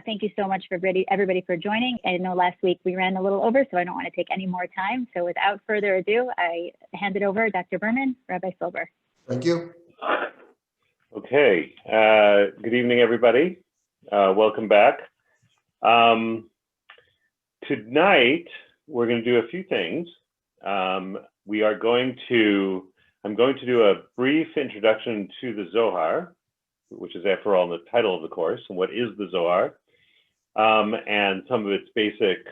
Thank you so much for everybody for joining. I know last week we ran a little over, so I don't want to take any more time. So without further ado, I hand it over to Dr. Berman, Rabbi Silber. Thank you. Okay. Good evening, everybody. Welcome back. Tonight, we're going to do a few things. I'm going to do a brief introduction to the Zohar, which is, after all, the title of the course, and what is the Zohar, and some of its basic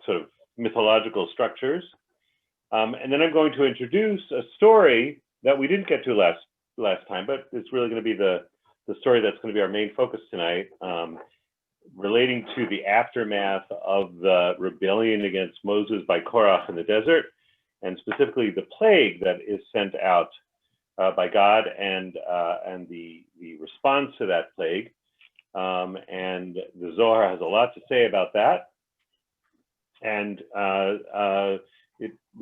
sort of mythological structures. And then I'm going to introduce a story that we didn't get to last time, but it's really going to be the story that's going to be our main focus tonight, relating to the aftermath of the rebellion against Moses by Korach in the desert, and specifically the plague that is sent out by God and the response to that plague. And the Zohar has a lot to say about that. And the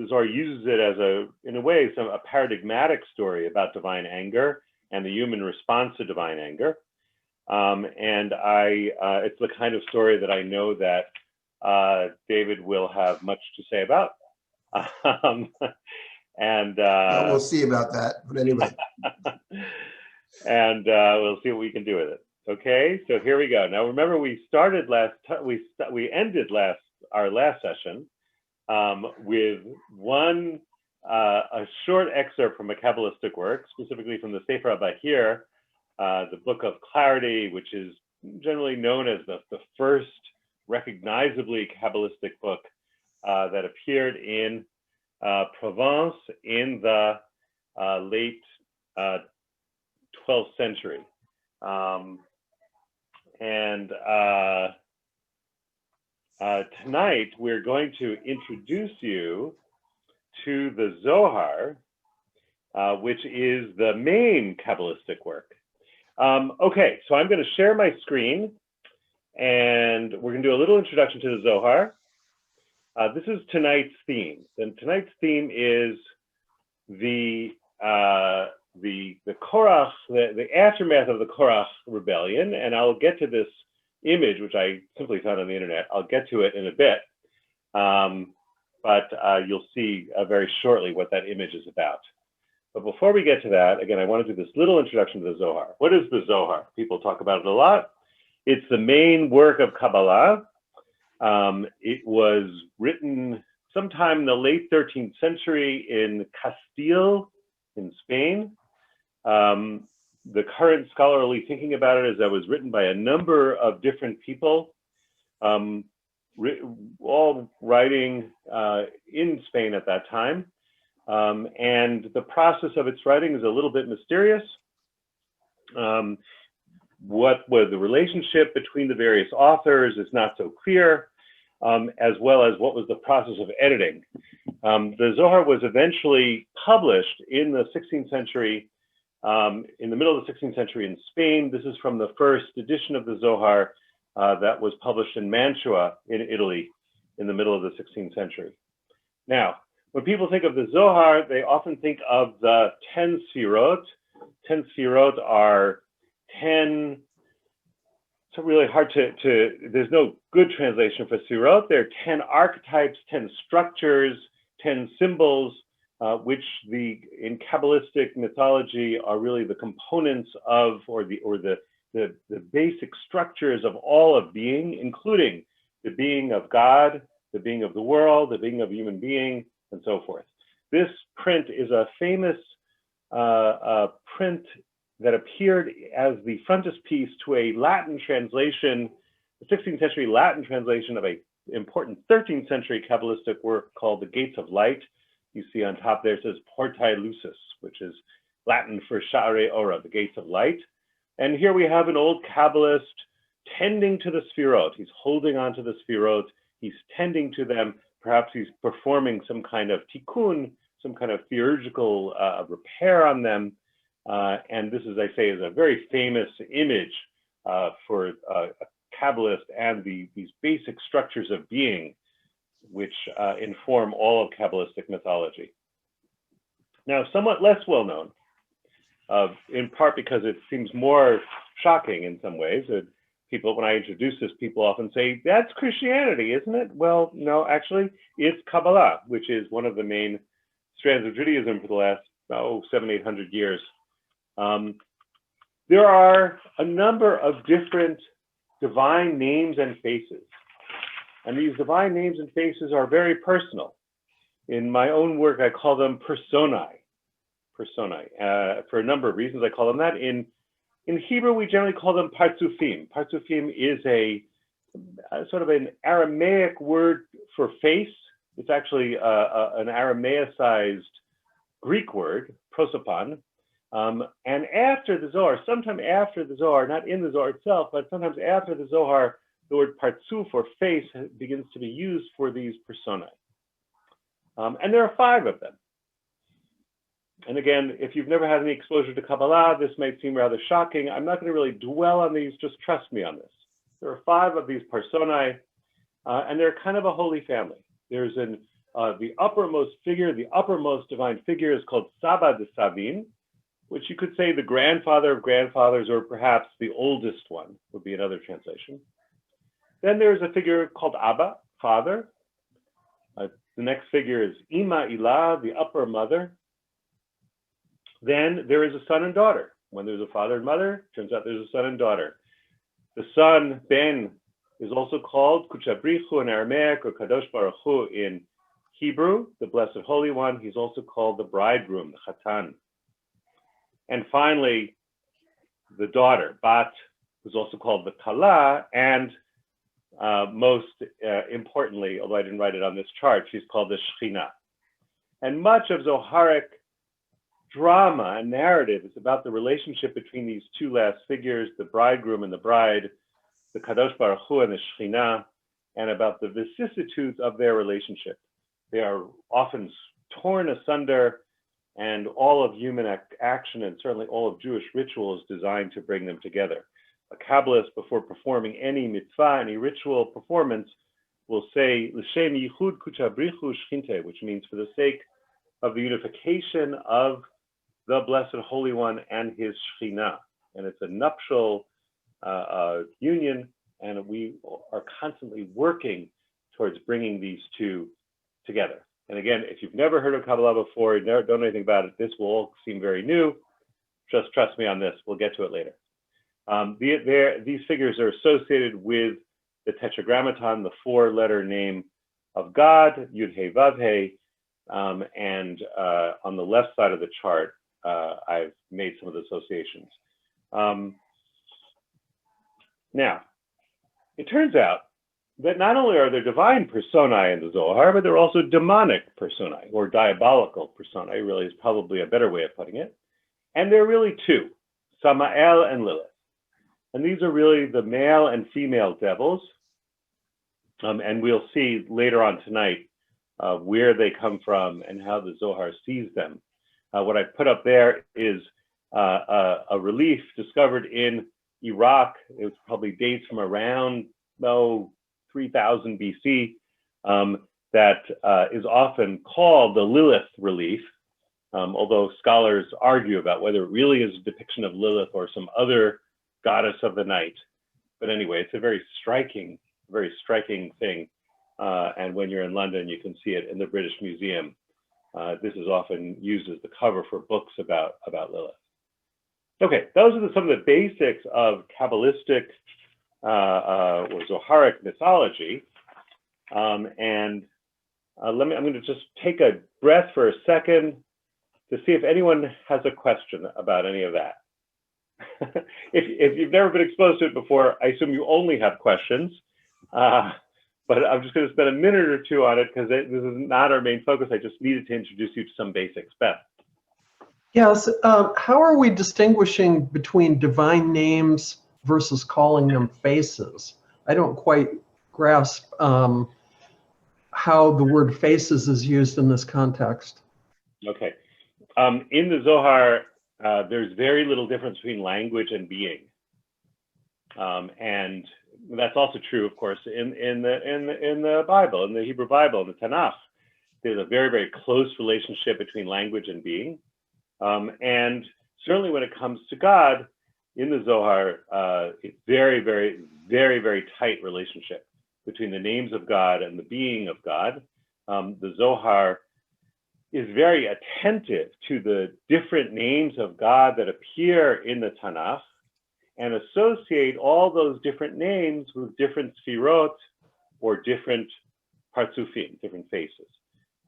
Zohar uses it as in a way, a paradigmatic story about divine anger and the human response to divine anger. And it's the kind of story that I know that David will have much to say about. And we'll see about that, but anyway. And we'll see what we can do with it. Okay, so here we go. Now remember, we ended our last session with a short excerpt from a Kabbalistic work, specifically from the Sefer Rabbi here, the Book of Clarity, which is generally known as the first recognizably Kabbalistic book that appeared in Provence in the late 12th century. Tonight, we're going to introduce you to the Zohar, which is the main Kabbalistic work. Okay, so I'm going to share my screen, and we're going to do a little introduction to the Zohar. This is tonight's theme, and tonight's theme is the Korach, the aftermath of the Korach rebellion, and I'll get to this image, which I simply found on the internet. I'll get to it in a bit, but you'll see very shortly what that image is about. But before we get to that, again, I want to do this little introduction to the Zohar. What is the Zohar? People talk about it a lot. It's the main work of Kabbalah. It was written sometime in the late 13th century in Castile, in Spain. The current scholarly thinking about it is that it was written by a number of different people, all writing in Spain at that time. And the process of its writing is a little bit mysterious. What was the relationship between the various authors is not so clear, as well as what was the process of editing. The Zohar was eventually published in the 16th century, in the middle of the 16th century in Spain. This is from the first edition of the Zohar that was published in Mantua in Italy in the middle of the 16th century. Now, when people think of the Zohar, they often think of the 10 Sfirot. 10 Sfirot are 10, it's really hard there's no good translation for Sfirot. There are 10 archetypes, 10 structures, 10 symbols, which in Kabbalistic mythology are really the components of, or the basic structures of all of being, including the being of God, the being of the world, the being of a human being, and so forth. This print is a famous print that appeared as the frontispiece to a Latin translation, the 16th century Latin translation of an important 13th century Kabbalistic work called The Gates of Light. You see on top there it says portrays, which is Latin for Sha'arei Ora, the Gates of Light. And here we have an old Kabbalist tending to the Sfirot. He's holding on to the Sfirot. He's tending to them. Perhaps he's performing some kind of tikkun, some kind of theurgical repair on them. And this, as I say, is a very famous image for a Kabbalist and these basic structures of being, which inform all of Kabbalistic mythology. Now, somewhat less well known, in part because it seems more shocking in some ways. People, when I introduce this, people often say, that's Christianity, isn't it? Well, no, actually, it's Kabbalah, which is one of the main strands of Judaism for the last, 700-800 years. There are a number of different divine names and faces. And these divine names and faces are very personal. In my own work, I call them personae. For a number of reasons, I call them that. In Hebrew, we generally call them partsufim. Partsufim is a sort of an Aramaic word for face. It's actually an Aramaicized Greek word, prosopon. And after the Zohar, sometime after the Zohar, not in the Zohar itself, but sometimes after the Zohar, the word partsuf, or face, begins to be used for these personae. And there are 5 of them. And again, if you've never had any exposure to Kabbalah, this might seem rather shocking. I'm not going to really dwell on these, just trust me on this. There are 5 of these personae, and they're kind of a holy family. There's the uppermost figure, the uppermost divine figure is called Saba de Savim, which you could say the grandfather of grandfathers, or perhaps the oldest one would be another translation. Then there's a figure called Abba, father. The next figure is Ima Ilah, the upper mother. Then there is a son and daughter. When there's a father and mother, turns out there's a son and daughter. The son, Ben, is also called Kuchabrichu in Aramaic, or Kadosh Baruch Hu in Hebrew, the Blessed Holy One. He's also called the bridegroom, the Chatan. And finally, the daughter, Bat, who's also called the Kala, and most importantly, although I didn't write it on this chart, she's called the Shechina. And much of Zoharic drama and narrative is about the relationship between these 2 last figures, the bridegroom and the bride, the Kadosh Baruch Hu and the Shechina, and about the vicissitudes of their relationship. They are often torn asunder, and all of human action, and certainly all of Jewish ritual, is designed to bring them together. A Kabbalist, before performing any mitzvah, any ritual performance, will say, L'shem yichud kuchabrichu shchinte, which means for the sake of the unification of the Blessed Holy One and his Shechina. And it's a nuptial union, and we are constantly working towards bringing these 2 together. And again, if you've never heard of Kabbalah before, you don't know anything about it, this will all seem very new. Just trust me on this. We'll get to it later. These figures are associated with the Tetragrammaton, the 4-letter name of God, Yud He Vav He. And on the left side of the chart, I've made some of the associations. Now, it turns out that not only are there divine personae in the Zohar, but there are also demonic personae, or diabolical personae, really is probably a better way of putting it. And there are really 2, Sama'el and Lilith. And these are really the male and female devils. And we'll see later on tonight where they come from and how the Zohar sees them. What I put up there is a relief discovered in Iraq. It probably dates from around 3000 BC, that is often called the Lilith Relief, although scholars argue about whether it really is a depiction of Lilith or some other goddess of the night. But anyway, it's a very striking thing. And when you're in London, you can see it in the British Museum. This is often used as the cover for books about Lilith. Okay, those are some of the basics of Kabbalistic or Zoharic mythology. I'm going to just take a breath for a second to see if anyone has a question about any of that. If you've never been exposed to it before, I assume you only have questions. But I'm just going to spend a minute or 2 on it because this is not our main focus. I just needed to introduce you to some basics. Beth. Yes. How are we distinguishing between divine names versus calling them faces? I don't quite grasp how the word faces is used in this context. Okay. In the Zohar, there's very little difference between language and being. And that's also true, of course, in the Bible, in the Hebrew Bible, in the Tanakh. There's a very, very close relationship between language and being. And certainly when it comes to God, in the Zohar, it's very, very, very, very tight relationship between the names of God and the being of God. The Zohar is very attentive to the different names of God that appear in the Tanakh and associate all those different names with different sfirot or different partsufim, different faces.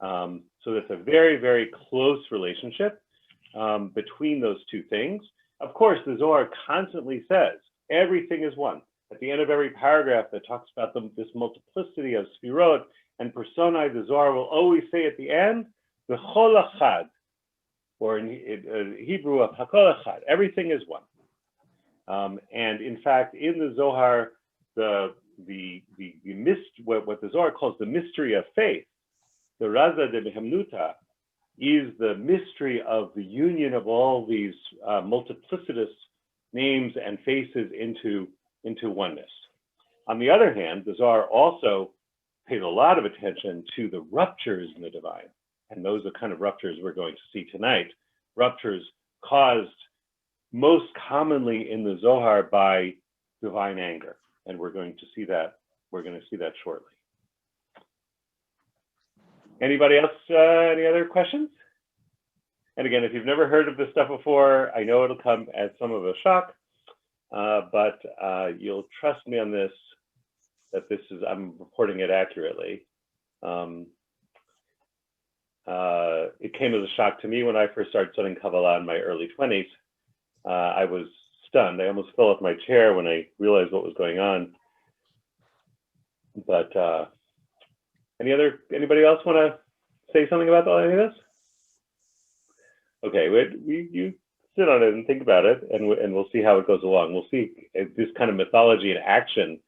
So that's a very, very close relationship between those two things. Of course, the Zohar constantly says everything is one. At the end of every paragraph that talks about this multiplicity of sfirot and personae, the Zohar will always say at the end, the chol echad, or in Hebrew of hakol echad, everything is one. And in fact, in the Zohar, what the Zohar calls the mystery of faith, the Raza de Behemnuta, is the mystery of the union of all these multiplicitous names and faces into oneness. On the other hand, the Zohar also pays a lot of attention to the ruptures in the divine. And those are kind of ruptures we're going to see tonight. Ruptures caused most commonly in the Zohar by divine anger. And we're going to see that shortly. Anybody else, any other questions? And again, if you've never heard of this stuff before, I know it'll come as some of a shock, but you'll trust me on this, that I'm reporting it accurately. It came as a shock to me when I first started studying Kabbalah in my early 20s. I was stunned. I almost fell off my chair when I realized what was going on. But anybody else want to say something about any of this? Okay, you sit on it and think about it, and we'll see how it goes along. We'll see this kind of mythology in action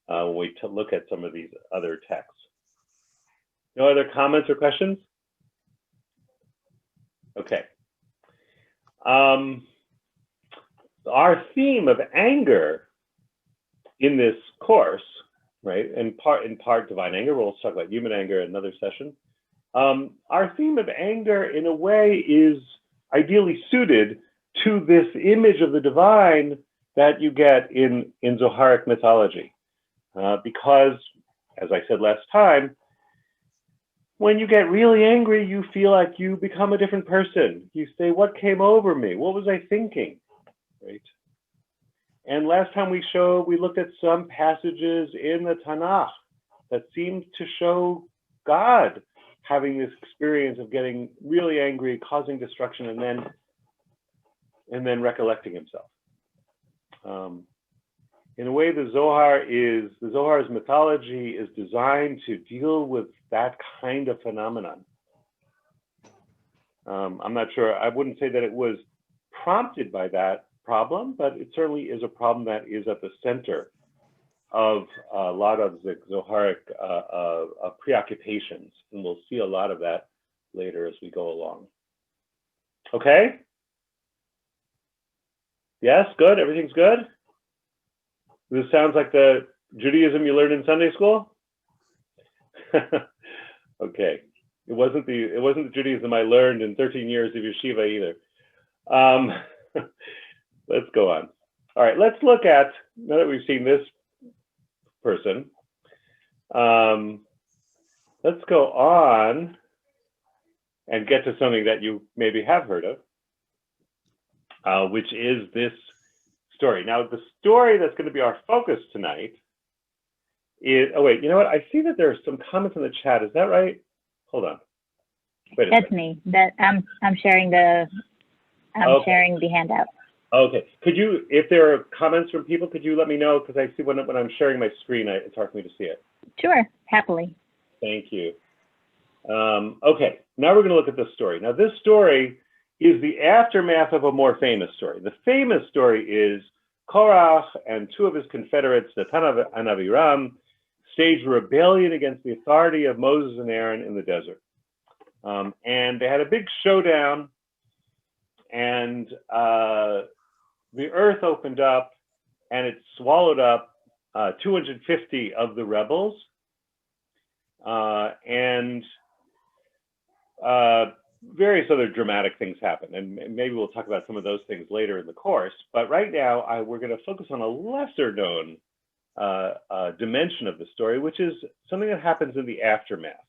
when we look at some of these other texts. No other comments or questions? Okay. Our theme of anger in this course, right, in part divine anger, we'll talk about human anger in another session. Our theme of anger, in a way, is ideally suited to this image of the divine that you get in Zoharic mythology. Because, as I said last time, when you get really angry, you feel like you become a different person. You say, what came over me? What was I thinking? Right? And last time we looked at some passages in the Tanakh that seemed to show God having this experience of getting really angry, causing destruction, and then recollecting himself. In a way, the Zohar's mythology is designed to deal with that kind of phenomenon. I'm not sure, I wouldn't say that it was prompted by that problem, but it certainly is a problem that is at the center of a lot of the Zoharic preoccupations, and we'll see a lot of that later as we go along. Okay? Yes, good, everything's good? This sounds like the Judaism you learned in Sunday school? Okay, it wasn't the Judaism I learned in 13 years of yeshiva either. Let's go on. All right, let's look at, now that we've seen this person, let's go on and get to something that you maybe have heard of, which is this story. Now, the story that's going to be our focus tonight is, oh wait, you know what? I see that there are some comments in the chat. Is that right? Hold on. Wait a second. That's me. I'm sharing the sharing the handout. Okay. Could you, if there are comments from people, could you let me know? Because I see when I'm sharing my screen, it's hard for me to see it. Sure, happily. Thank you. Okay, now we're going to look at this story. Now, this story is the aftermath of a more famous story. The famous story is Korach and two of his confederates, Nathaniel and Abiram, staged a rebellion against the authority of Moses and Aaron in the desert. And they had a big showdown, and the earth opened up and it swallowed up 250 of the rebels. various other dramatic things happen, and maybe we'll talk about some of those things later in the course. But right now, we're going to focus on a lesser known dimension of the story, which is something that happens in the aftermath.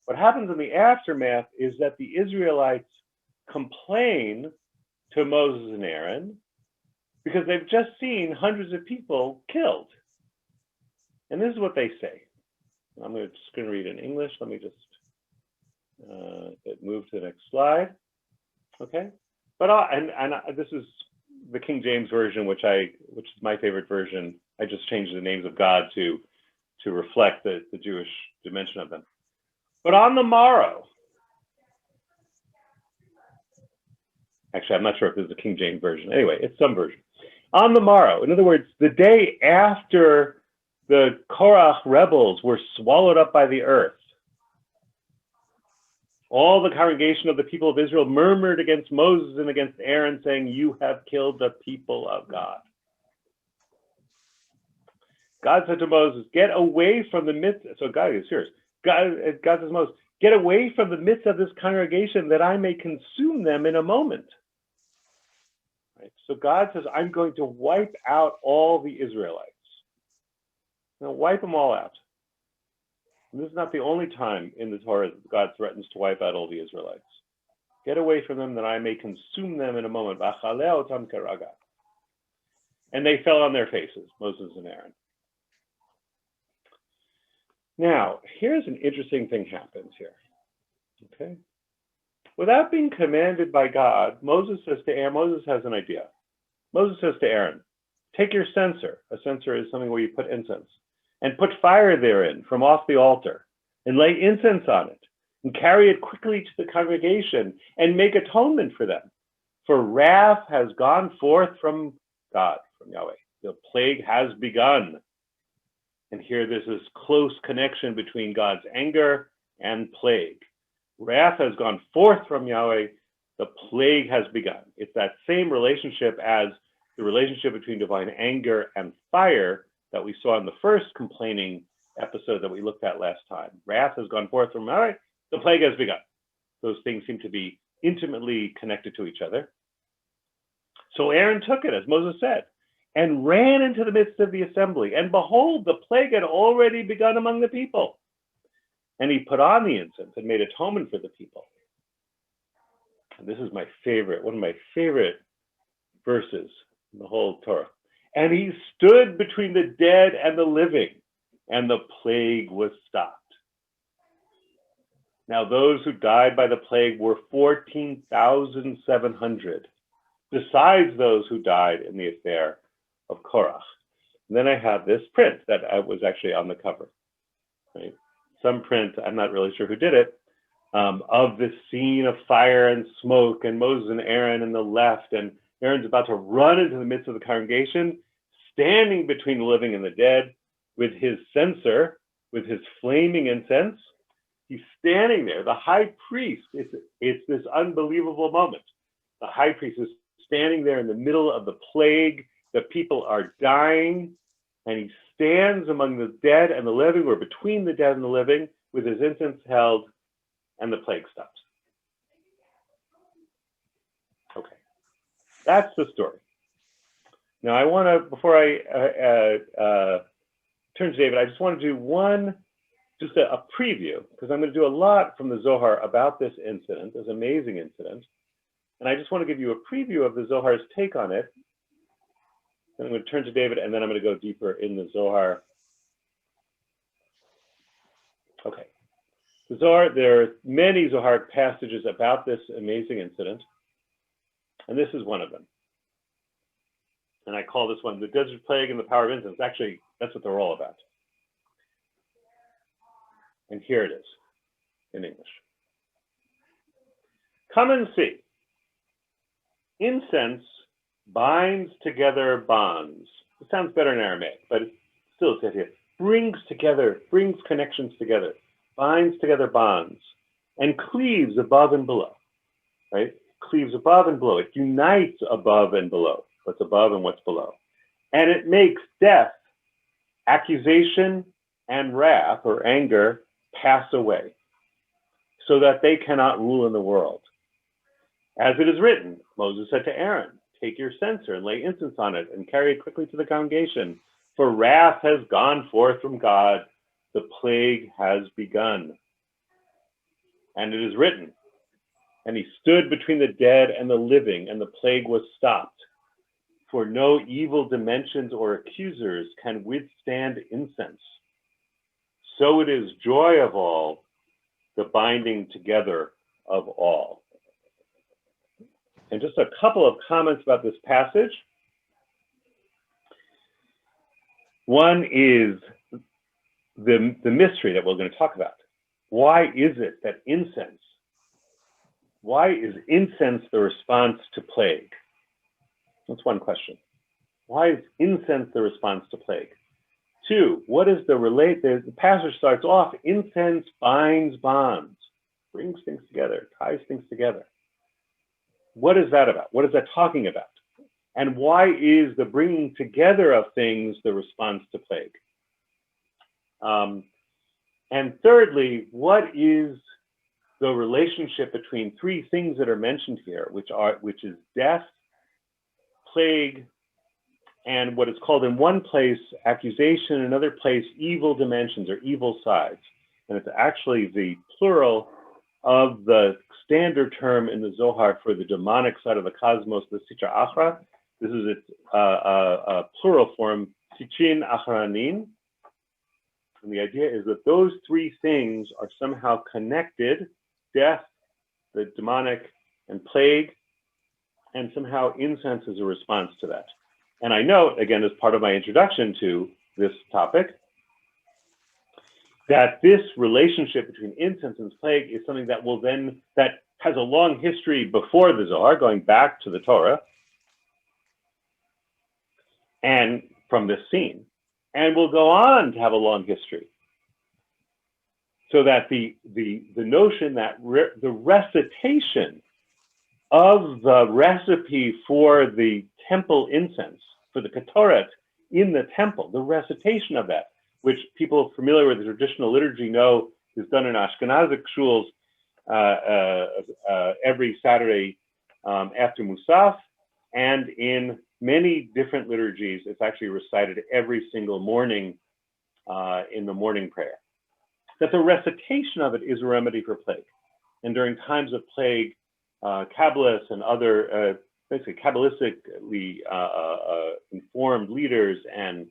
What happens in the aftermath is that the Israelites complain to Moses and Aaron because they've just seen hundreds of people killed. And this is what they say. I'm just going to read in English. Let me just move to the next slide. Okay. But this is the King James version, which is my favorite version. I just changed the names of God to reflect the Jewish dimension of them. But on the morrow, actually, I'm not sure if this is the King James version. Anyway, it's some version. On the morrow, in other words, the day after the Korach rebels were swallowed up by the earth, all the congregation of the people of Israel murmured against Moses and against Aaron, saying, "You have killed the people of God." God said to Moses, "Get away from the midst." So God is serious. God says to Moses, "Get away from the midst of this congregation that I may consume them in a moment." Right? So God says, "I'm going to wipe out all the Israelites. I'm going to wipe them all out." And this is not the only time in the Torah that God threatens to wipe out all the Israelites. "Get away from them that I may consume them in a moment." And they fell on their faces, Moses and Aaron. Now, here's an interesting thing happens here. Okay. Without being commanded by God, Moses says to Aaron, Moses has an idea. Moses says to Aaron, "Take your censer." A censer is something where you put incense. "And put fire therein from off the altar, and lay incense on it, and carry it quickly to the congregation, and make atonement for them. For wrath has gone forth from God," from Yahweh. "The plague has begun." And here there's this close connection between God's anger and plague. Wrath has gone forth from Yahweh, the plague has begun. It's that same relationship as the relationship between divine anger and fire that we saw in the first complaining episode that we looked at last time. Wrath has gone forth from Yahweh, the plague has begun. Those things seem to be intimately connected to each other. So Aaron took it, as Moses said, and ran into the midst of the assembly. And behold, the plague had already begun among the people. And he put on the incense and made atonement for the people. And this is my favorite, one of my favorite verses in the whole Torah. "And he stood between the dead and the living, and the plague was stopped." Now those who died by the plague were 14,700, besides those who died in the affair of Korach. And then I have this print that was actually on the cover. Right? Some print, I'm not really sure who did it, of this scene of fire and smoke, and Moses and Aaron in the left, and Aaron's about to run into the midst of the congregation, standing between the living and the dead with his censer, with his flaming incense. He's standing there. The high priest, it's this unbelievable moment. The high priest is standing there in the middle of the plague. The people are dying, and he stands among the dead and the living, or between the dead and the living, with his incense held, and the plague stops. Okay, that's the story. Now I want to, before I turn to David, I just want to do just a preview, because I'm going to do a lot from the Zohar about this incident, this amazing incident. And I just want to give you a preview of the Zohar's take on it. And I'm going to turn to David, and then I'm going to go deeper in the Zohar. Okay. The Zohar, there are many Zohar passages about this amazing incident, and this is one of them. And I call this one the Desert Plague and the Power of Incense. Actually, that's what they're all about. And here it is in English. "Come and see. Incense binds together bonds." It sounds better in Aramaic, but it still says here, brings connections together, binds together bonds, and cleaves above and below, right? Cleaves above and below. It unites above and below, what's above and what's below. And it makes death, accusation, and wrath or anger pass away. so that they cannot rule in the world. As it is written, Moses said to Aaron, take your censer and lay incense on it and carry it quickly to the congregation, for wrath has gone forth from God, the plague has begun. And it is written, and he stood between the dead and the living, and the plague was stopped. For no evil dimensions or accusers can withstand incense. So it is joy of all, the binding together of all. And just a couple of comments about this passage. One is the mystery that we're going to talk about. Why is it that why is incense the response to plague? That's one question. Why is incense the response to plague? Two, what is the passage starts off, incense binds bonds, brings things together, ties things together. What is that about? What is that talking about? And why is the bringing together of things the response to plague? And thirdly, what is the relationship between three things that are mentioned here, which is death, plague, and what is called in one place accusation, in another place evil dimensions or evil sides. And it's actually the plural of the standard term in the Zohar for the demonic side of the cosmos, the Sitra Achra. This is its plural form, Sitrin Achranin. And the idea is that those three things are somehow connected, death, the demonic, and plague, and somehow incense is a response to that. And I note, again, as part of my introduction to this topic, that this relationship between incense and plague is something that that has a long history before the Zohar, going back to the Torah, and from this scene, and will go on to have a long history. So that the notion that the recitation of the recipe for the temple incense, for the ketoret in the temple, the recitation of that, which people familiar with the traditional liturgy know is done in Ashkenazic shuls every Saturday after Musaf, and in many different liturgies, it's actually recited every single morning in the morning prayer. That the recitation of it is a remedy for plague. And during times of plague, Kabbalists and other basically Kabbalistically informed leaders and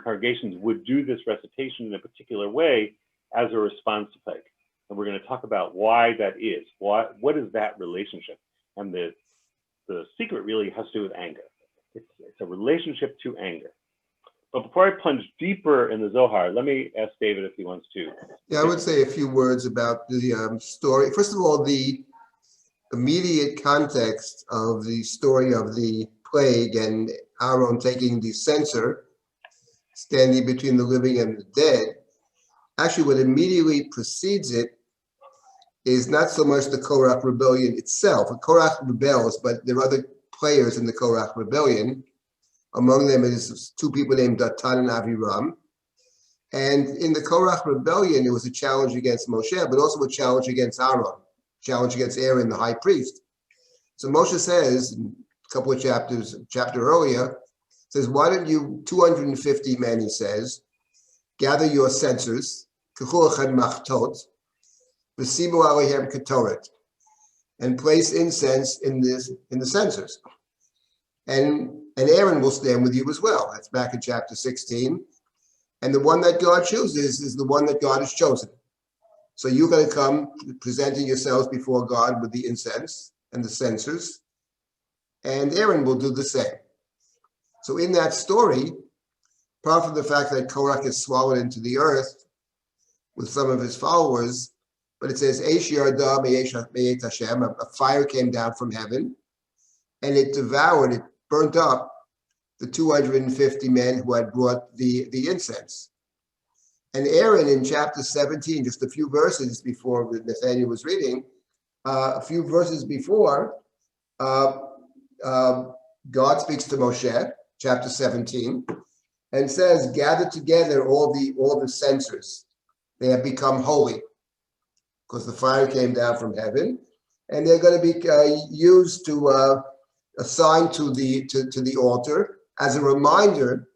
congregations would do this recitation in a particular way as a response to plague. And we're going to talk about why that is. What is that relationship? And the secret really has to do with anger. It's a relationship to anger. But before I plunge deeper in the Zohar, let me ask David if he wants to. Yeah, I would say a few words about the story. First of all, the immediate context of the story of the plague and Aaron taking the censer, standing between the living and the dead. Actually, what immediately precedes it is not so much the Korach rebellion itself. Korach rebels, but there are other players in the Korach rebellion. Among them is two people named Datan and Aviram. And in the Korach rebellion, it was a challenge against Moshe, but also a challenge against Aaron, challenge against Aaron, the high priest. So Moshe says, a couple of chapter earlier, says, why don't you, 250 men, he says, gather your censers, and place incense in the censers. And Aaron will stand with you as well. That's back in chapter 16. And the one that God chooses is the one that God has chosen. So you're going to come presenting yourselves before God with the incense and the censers, and Aaron will do the same. So in that story, apart from the fact that Korach is swallowed into the earth with some of his followers, but it says, Eish yarda me'et Hashem, a fire came down from heaven, and it devoured, it burnt up the 250 men who had brought the incense. And Aaron in chapter 17, just a few verses before Nathaniel was reading, a few verses before, God speaks to Moshe, chapter 17, and says, gather together all the censers. They have become holy. because the fire came down from heaven, and they're going to be used to assigned to the altar as a reminder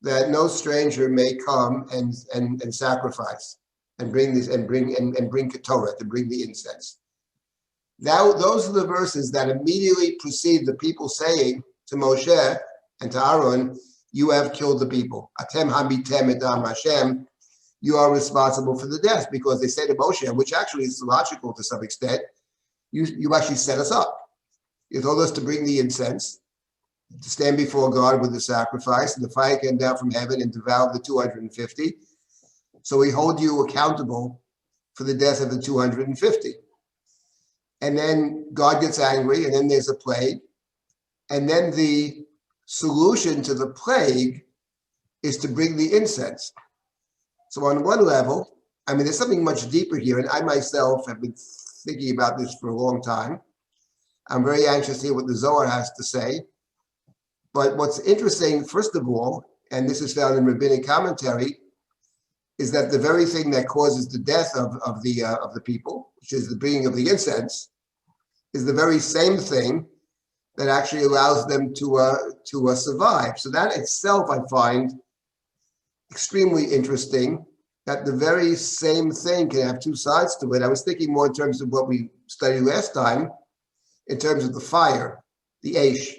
that no stranger may come and sacrifice and bring this and bring ketoret, to bring the incense. Now, those are the verses that immediately precede the people saying to Moshe and to Aaron, "You have killed the people. Atem hamitem et am Hashem." You are responsible for the death, because they say to Moshe, which actually is logical to some extent, you actually set us up. You told us to bring the incense, to stand before God with the sacrifice, and the fire came down from heaven and devoured the 250. So we hold you accountable for the death of the 250. And then God gets angry, and then there's a plague. And then the solution to the plague is to bring the incense. So on one level, I mean, there's something much deeper here, and I myself have been thinking about this for a long time. I'm very anxious to hear what the Zohar has to say. But what's interesting, first of all, and this is found in Rabbinic commentary, is that the very thing that causes the death of the people, which is the bringing of the incense, is the very same thing that actually allows them to survive. So that itself I find extremely interesting, that the very same thing can have two sides to it. I was thinking more in terms of what we studied last time, in terms of the fire, the Aish.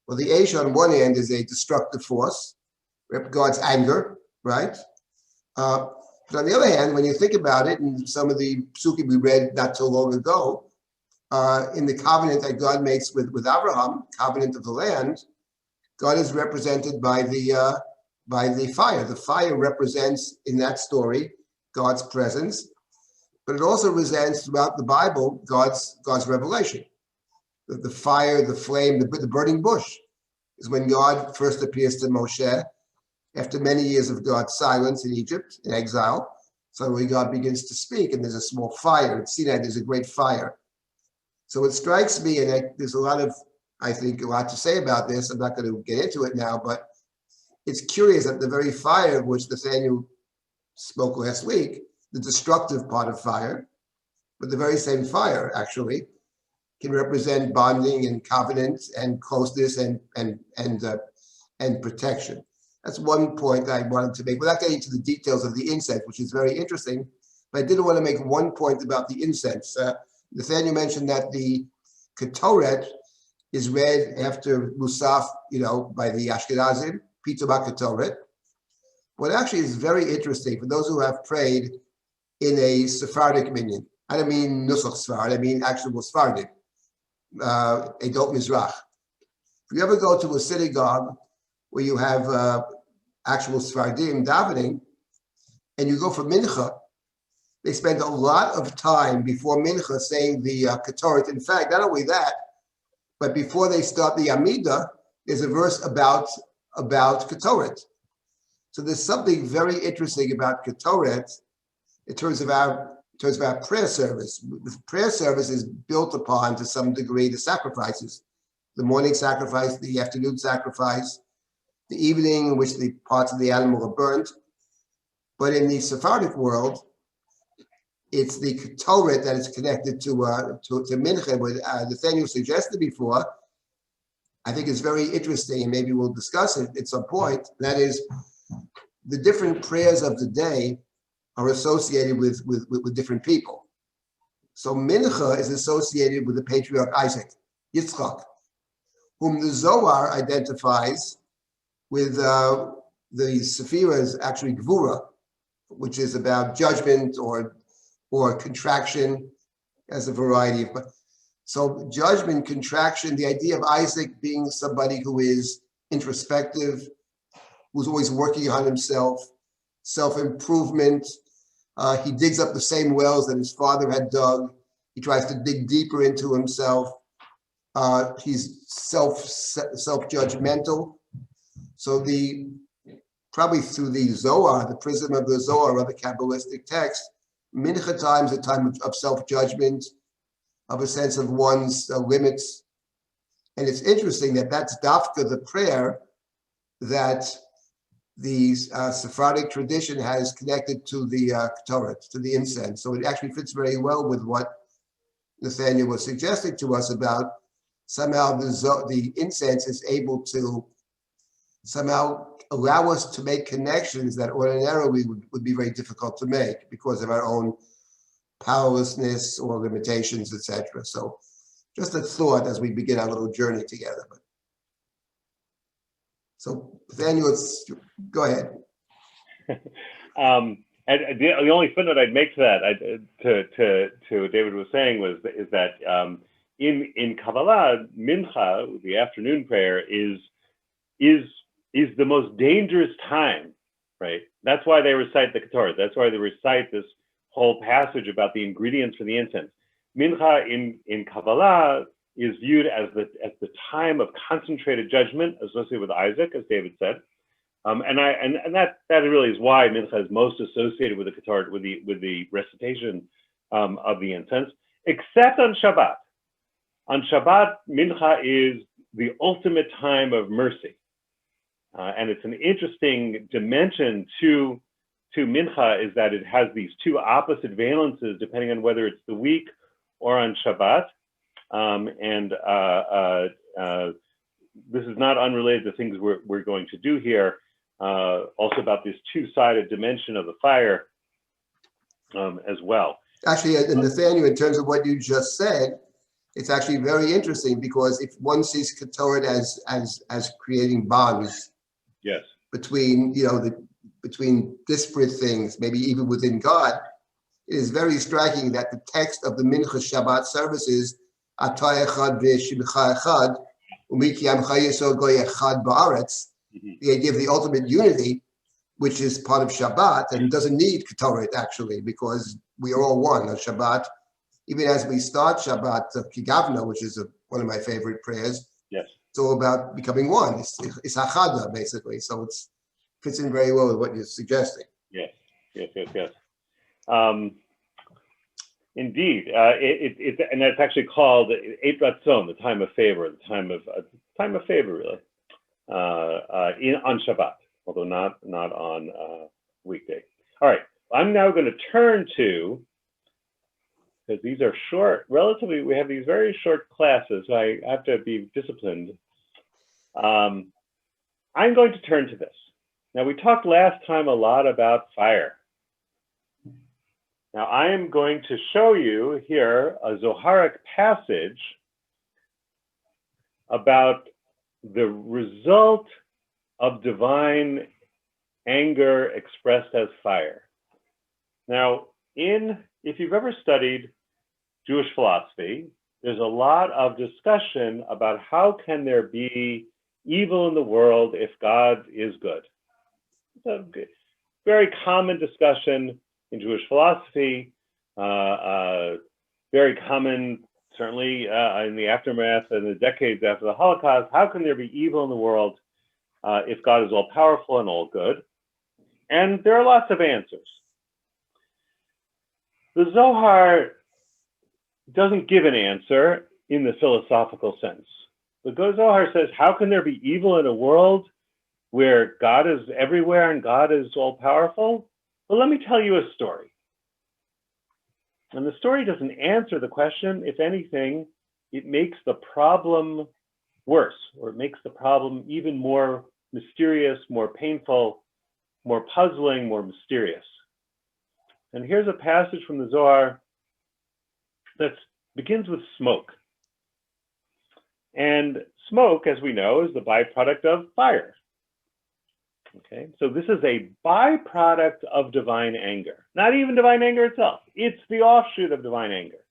Well, the Aish on one hand is a destructive force, God's anger, right? But on the other hand, when you think about it, and some of the psukim we read not so long ago, in the covenant that God makes with Abraham, covenant of the land, God is represented by the fire. The fire represents, in that story, God's presence, but it also represents throughout the Bible God's revelation. The fire, the flame, the burning bush is when God first appears to Moshe after many years of God's silence in Egypt, in exile. Suddenly God begins to speak, and there's a small fire. At Sinai, there's a great fire. So it strikes me, and there's a lot to say about this. I'm not going to get into it now, but it's curious that the very fire of which Nathaniel spoke last week, the destructive part of fire, but the very same fire actually can represent bonding and covenant and closeness and protection. That's one point I wanted to make, without getting into the details of the incense, which is very interesting. But I did want to make one point about the incense. Nathaniel mentioned that the ketoret is read after Musaf, by the Ashkenazim, Pituma Ketoret. What actually is very interesting for those who have prayed in a Sephardic minyan. I don't mean Nusach Sfard, I mean actual Sephardic, Edot Mizrach. If you ever go to a synagogue where you have actual Sephardim davening, and you go for mincha, they spend a lot of time before mincha saying the ketoret. In fact, not only that, but before they start the Amidah, there's a verse about ketoret. So there's something very interesting about ketoret in terms of our prayer service. The prayer service is built upon, to some degree, the sacrifices, the morning sacrifice, the afternoon sacrifice, the evening in which the parts of the animal are burnt. But in the Sephardic world, it's the ketoret that is connected to mincha. What Nathaniel suggested before, I think is very interesting, and maybe we'll discuss it at some point. That is, the different prayers of the day are associated with different people. So mincha is associated with the patriarch Isaac, Yitzchak, whom the Zohar identifies with the Sephira is actually Gvura, which is about judgment or contraction, as a variety of. So judgment, contraction, the idea of Isaac being somebody who is introspective, who's always working on himself, self-improvement. He digs up the same wells that his father had dug. He tries to dig deeper into himself. He's self-judgmental. So probably through the Zohar, the prism of the Zohar or the Kabbalistic text, mincha time is a time of self-judgment, of a sense of one's limits. And it's interesting that that's dafka, the prayer that the Sephardic tradition has connected to the Ketoret, to the incense. So it actually fits very well with what Nathaniel was suggesting to us about somehow the incense is able to somehow allow us to make connections that ordinarily would be very difficult to make because of our own powerlessness or limitations, etc. So just a thought as we begin our little journey together. So Nathaniel, go ahead. And the only footnote I'd make to that, to what David was saying, is that in Kabbalah, mincha, the afternoon prayer, is the most dangerous time, right? That's why they recite the Ketoret. That's why they recite this whole passage about the ingredients for the incense. Mincha in Kabbalah is viewed as the time of concentrated judgment associated with Isaac, as David said, and that really is why mincha is most associated with the Ketoret, with the recitation of the incense, except on Shabbat. On Shabbat, mincha is the ultimate time of mercy, and it's an interesting dimension to mincha, is that it has these two opposite valences depending on whether it's the week or on Shabbat. This is not unrelated to things we're going to do here, also about this two-sided dimension of the fire as well. Actually, Nathaniel, in terms of what you just said, it's actually very interesting because if one sees Ketoret as creating bonds, yes, between between disparate things, maybe even within God, it is very striking that the text of the Mincha Shabbat services, Atah echad v'shimcha echad, umiki amcha yisrael goy echad ba'aretz, the idea of the ultimate unity, which is part of Shabbat and doesn't need Ketoret actually, because we are all one on Shabbat. Even as we start Shabbat, Kigavna, which is one of my favorite prayers, yes, it's all about becoming one. It's achada basically, so it fits in very well with what you're suggesting. Yes. Indeed, and that's actually called Eit Ratzon, the time of favor, the time of favor, really, on Shabbat, although not on weekday. All right, I'm now going to turn to, because these are short, relatively, we have these very short classes, so I have to be disciplined. I'm going to turn to this. Now, we talked last time a lot about fire. Now, I am going to show you here a Zoharic passage about the result of divine anger expressed as fire. Now, if you've ever studied Jewish philosophy, there's a lot of discussion about how can there be evil in the world if God is good. It's a very common discussion in Jewish philosophy, very common, certainly in the aftermath and the decades after the Holocaust. How can there be evil in the world if God is all powerful and all good? And there are lots of answers. The Zohar doesn't give an answer in the philosophical sense. The Zohar says, how can there be evil in a world where God is everywhere and God is all powerful? Well, let me tell you a story. And the story doesn't answer the question. If anything, it makes the problem worse, or it makes the problem even more mysterious, more painful, more puzzling, more mysterious. And here's a passage from the Zohar that begins with smoke. And smoke, as we know, is the byproduct of fire. Okay, so this is a byproduct of divine anger, not even divine anger itself. It's the offshoot of divine anger.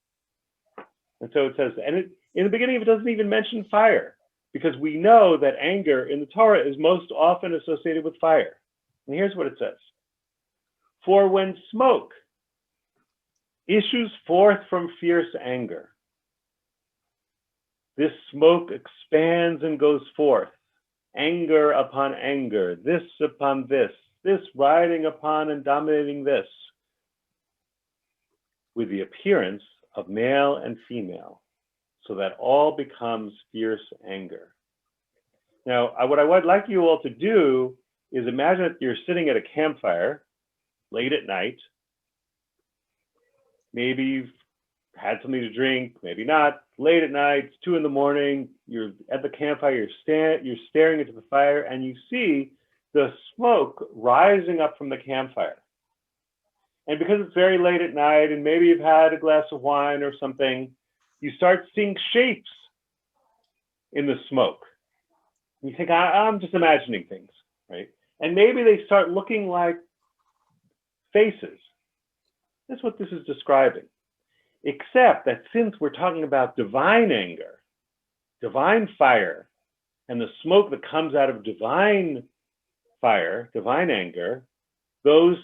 And so it says, and in the beginning, it doesn't even mention fire, because we know that anger in the Torah is most often associated with fire. And here's what it says. For when smoke issues forth from fierce anger, this smoke expands and goes forth, anger upon anger, this upon this riding upon and dominating this, with the appearance of male and female, so that all becomes fierce anger. Now, what I would like you all to do is imagine that you're sitting at a campfire late at night. Maybe you've had something to drink, maybe not. Late at night, it's 2 in the morning. You're at the campfire. You're staring into the fire, and you see the smoke rising up from the campfire. And because it's very late at night, and maybe you've had a glass of wine or something, you start seeing shapes in the smoke. You think, I'm just imagining things, right? And maybe they start looking like faces. That's what this is describing. Except that since we're talking about divine anger, divine fire, and the smoke that comes out of divine fire, divine anger, those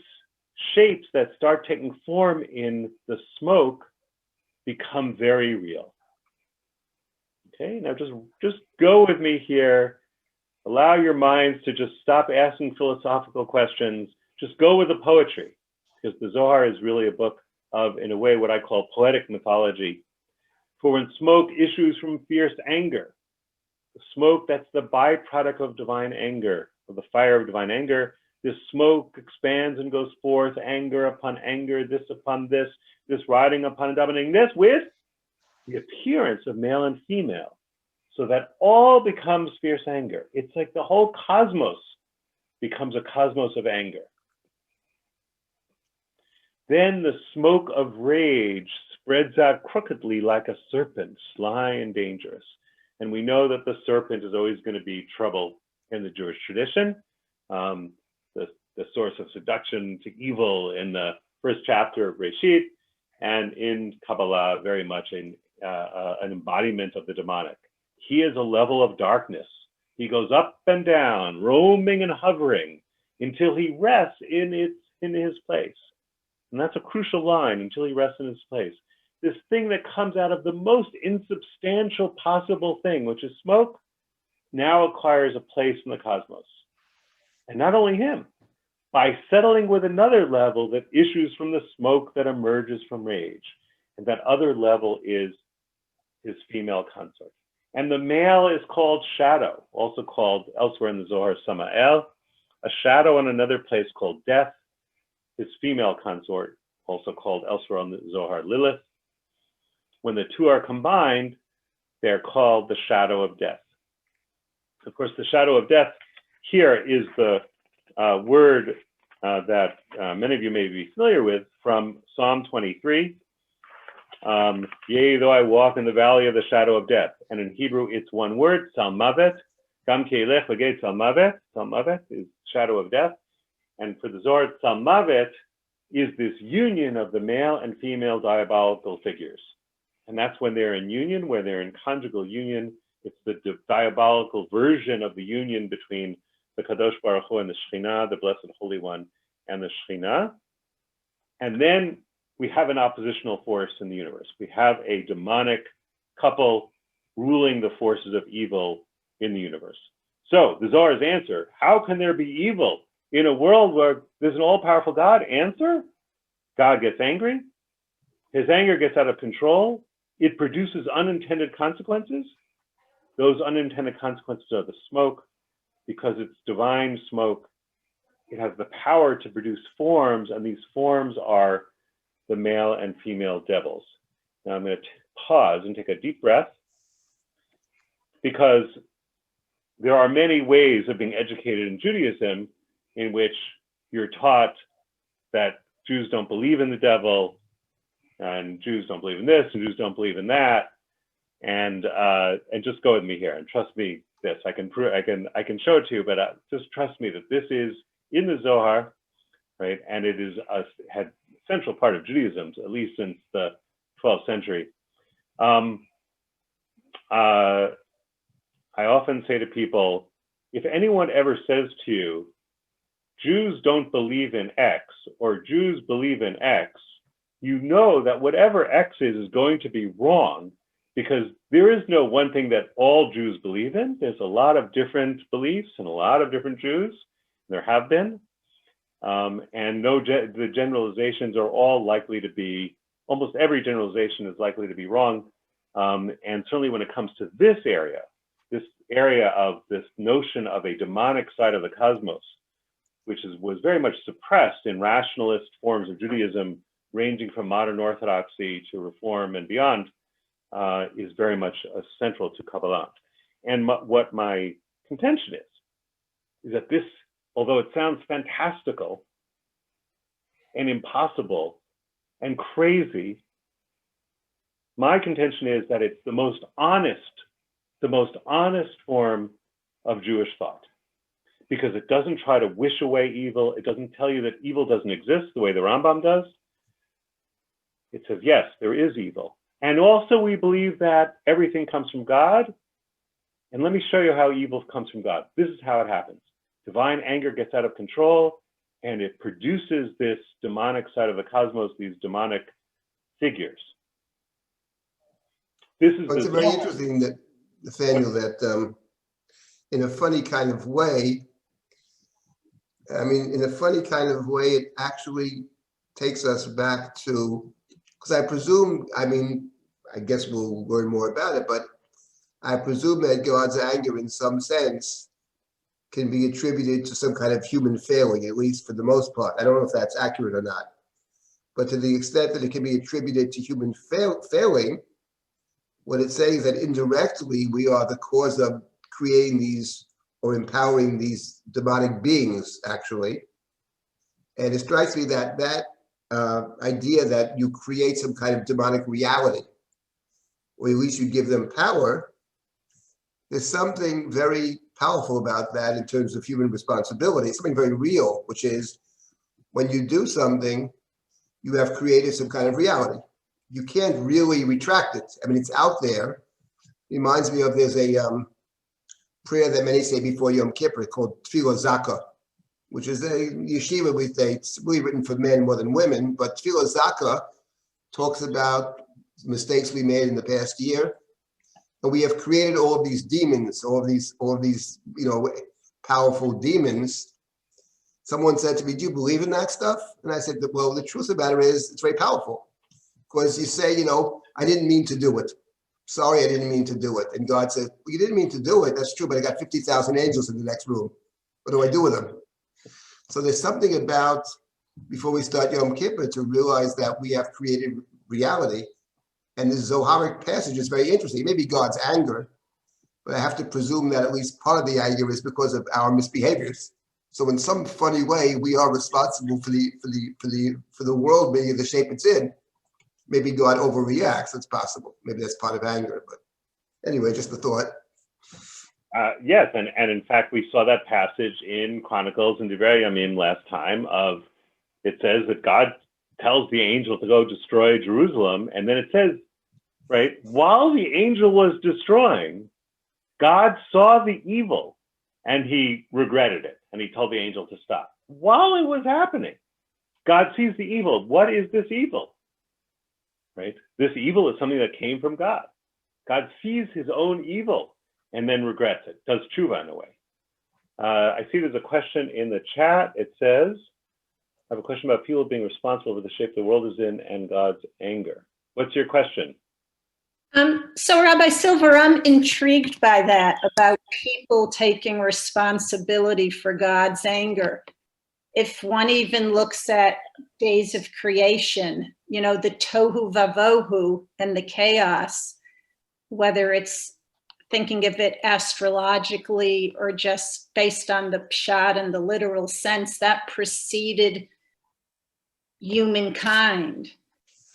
shapes that start taking form in the smoke become very real. Okay, now just go with me here. Allow your minds to just stop asking philosophical questions. Just go with the poetry, because the Zohar is really a book of, in a way, what I call poetic mythology. For when smoke issues from fierce anger, the smoke that's the byproduct of divine anger, of the fire of divine anger, this smoke expands and goes forth, anger upon anger, this upon this riding upon and dominating this, with the appearance of male and female, so that all becomes fierce anger. It's like the whole cosmos becomes a cosmos of anger. Then the smoke of rage spreads out crookedly like a serpent, sly and dangerous. And we know that the serpent is always going to be trouble in the Jewish tradition, the source of seduction to evil in the first chapter of Reshit, and in Kabbalah, very much an embodiment of the demonic. He is a level of darkness. He goes up and down, roaming and hovering until he rests in his place. And that's a crucial line, until he rests in his place. This thing that comes out of the most insubstantial possible thing, which is smoke, now acquires a place in the cosmos. And not only him, by settling with another level that issues from the smoke that emerges from rage. And that other level is his female consort. And the male is called shadow, also called elsewhere in the Zohar, Sama'el, a shadow in another place called death. His female consort, also called elsewhere on the Zohar, Lilith. When the two are combined, they're called the shadow of death. Of course, the shadow of death here is the word that many of you may be familiar with from Psalm 23. Yea, though I walk in the valley of the shadow of death. And in Hebrew, it's one word, salmavet. Gam keilech v'gei salmavet. Salmavet is shadow of death. And for the Zohar, salmavet is this union of the male and female diabolical figures. And that's when they're in union, where they're in conjugal union. It's the diabolical version of the union between the Kadosh Baruch Hu and the Shekhinah, the Blessed Holy One, and the Shekhinah. And then we have an oppositional force in the universe. We have a demonic couple ruling the forces of evil in the universe. So the Zohar's answer, how can there be evil in a world where there's an all-powerful God? Answer, God gets angry. His anger gets out of control. It produces unintended consequences. Those unintended consequences are the smoke. Because it's divine smoke, it has the power to produce forms, and these forms are the male and female devils. Now I'm going to pause and take a deep breath, because there are many ways of being educated in Judaism in which you're taught that Jews don't believe in the devil, and Jews don't believe in this, and Jews don't believe in that, and just go with me here and trust me. This I can show it to you, but just trust me that this is in the Zohar, right? And it is had a central part of Judaism, at least since the 12th century. I often say to people, if anyone ever says to you, Jews don't believe in X or Jews believe in X, you know that whatever X is going to be wrong, because there is no one thing that all Jews believe in. There's a lot of different beliefs and a lot of different Jews. There have been. And the generalizations are all likely to be, almost every generalization is likely to be wrong. And certainly when it comes to this area of this notion of a demonic side of the cosmos, which was very much suppressed in rationalist forms of Judaism, ranging from modern Orthodoxy to Reform and beyond, is very much central to Kabbalah. And what my contention is that this, although it sounds fantastical and impossible and crazy, my contention is that it's the most honest form of Jewish thought, because it doesn't try to wish away evil. It doesn't tell you that evil doesn't exist the way the Rambam does. It says, yes, there is evil. And also we believe that everything comes from God. And let me show you how evil comes from God. This is how it happens. Divine anger gets out of control, and it produces this demonic side of the cosmos, these demonic figures. This is It's very interesting that, Nathaniel, that in a funny kind of way, it actually takes us back to, because I presume, I guess we'll learn more about it, but I presume that God's anger in some sense can be attributed to some kind of human failing, at least for the most part. I don't know if that's accurate or not, but to the extent that it can be attributed to human failing, what it's saying is that indirectly we are the cause of creating these or empowering these demonic beings, actually. And it strikes me that idea that you create some kind of demonic reality, or at least you give them power, there's something very powerful about that in terms of human responsibility, something very real, which is when you do something, you have created some kind of reality. You can't really retract it. It's out there. It reminds me of, there's a prayer that many say before Yom Kippur called Tefillah Zakah, which is a yeshiva, we say it's really written for men more than women, but Tefillah Zakah talks about mistakes we made in the past year. And we have created all of these demons, all of these, powerful demons. Someone said to me, do you believe in that stuff? And I said, well, the truth about it is it's very powerful. Because you say, I didn't mean to do it. Sorry, I didn't mean to do it. And God says, well, you didn't mean to do it. That's true, but I got 50,000 angels in the next room. What do I do with them? So there's something about, before we start Yom Kippur, to realize that we have created reality. And this Zoharic passage is very interesting. It may be God's anger, but I have to presume that at least part of the anger is because of our misbehaviors. So in some funny way, we are responsible for the world being in the shape it's in. Maybe God overreacts. It's possible. Maybe that's part of anger. But anyway, just a thought. Yes, and in fact, we saw that passage in Chronicles and Divrei Yamim last time. It says that God tells the angel to go destroy Jerusalem, and then it says, right, while the angel was destroying, God saw the evil, and he regretted it, and he told the angel to stop. While it was happening, God sees the evil. What is this evil? Right? This evil is something that came from God. God sees his own evil and then regrets it, does tshuva in a way. I see there's a question in the chat. It says, I have a question about people being responsible for the shape the world is in and God's anger. What's your question? So Rabbi Silber, I'm intrigued by that, about people taking responsibility for God's anger. If one even looks at days of creation, the tohu vavohu and the chaos, whether it's thinking of it astrologically or just based on the pshat and the literal sense, that preceded humankind.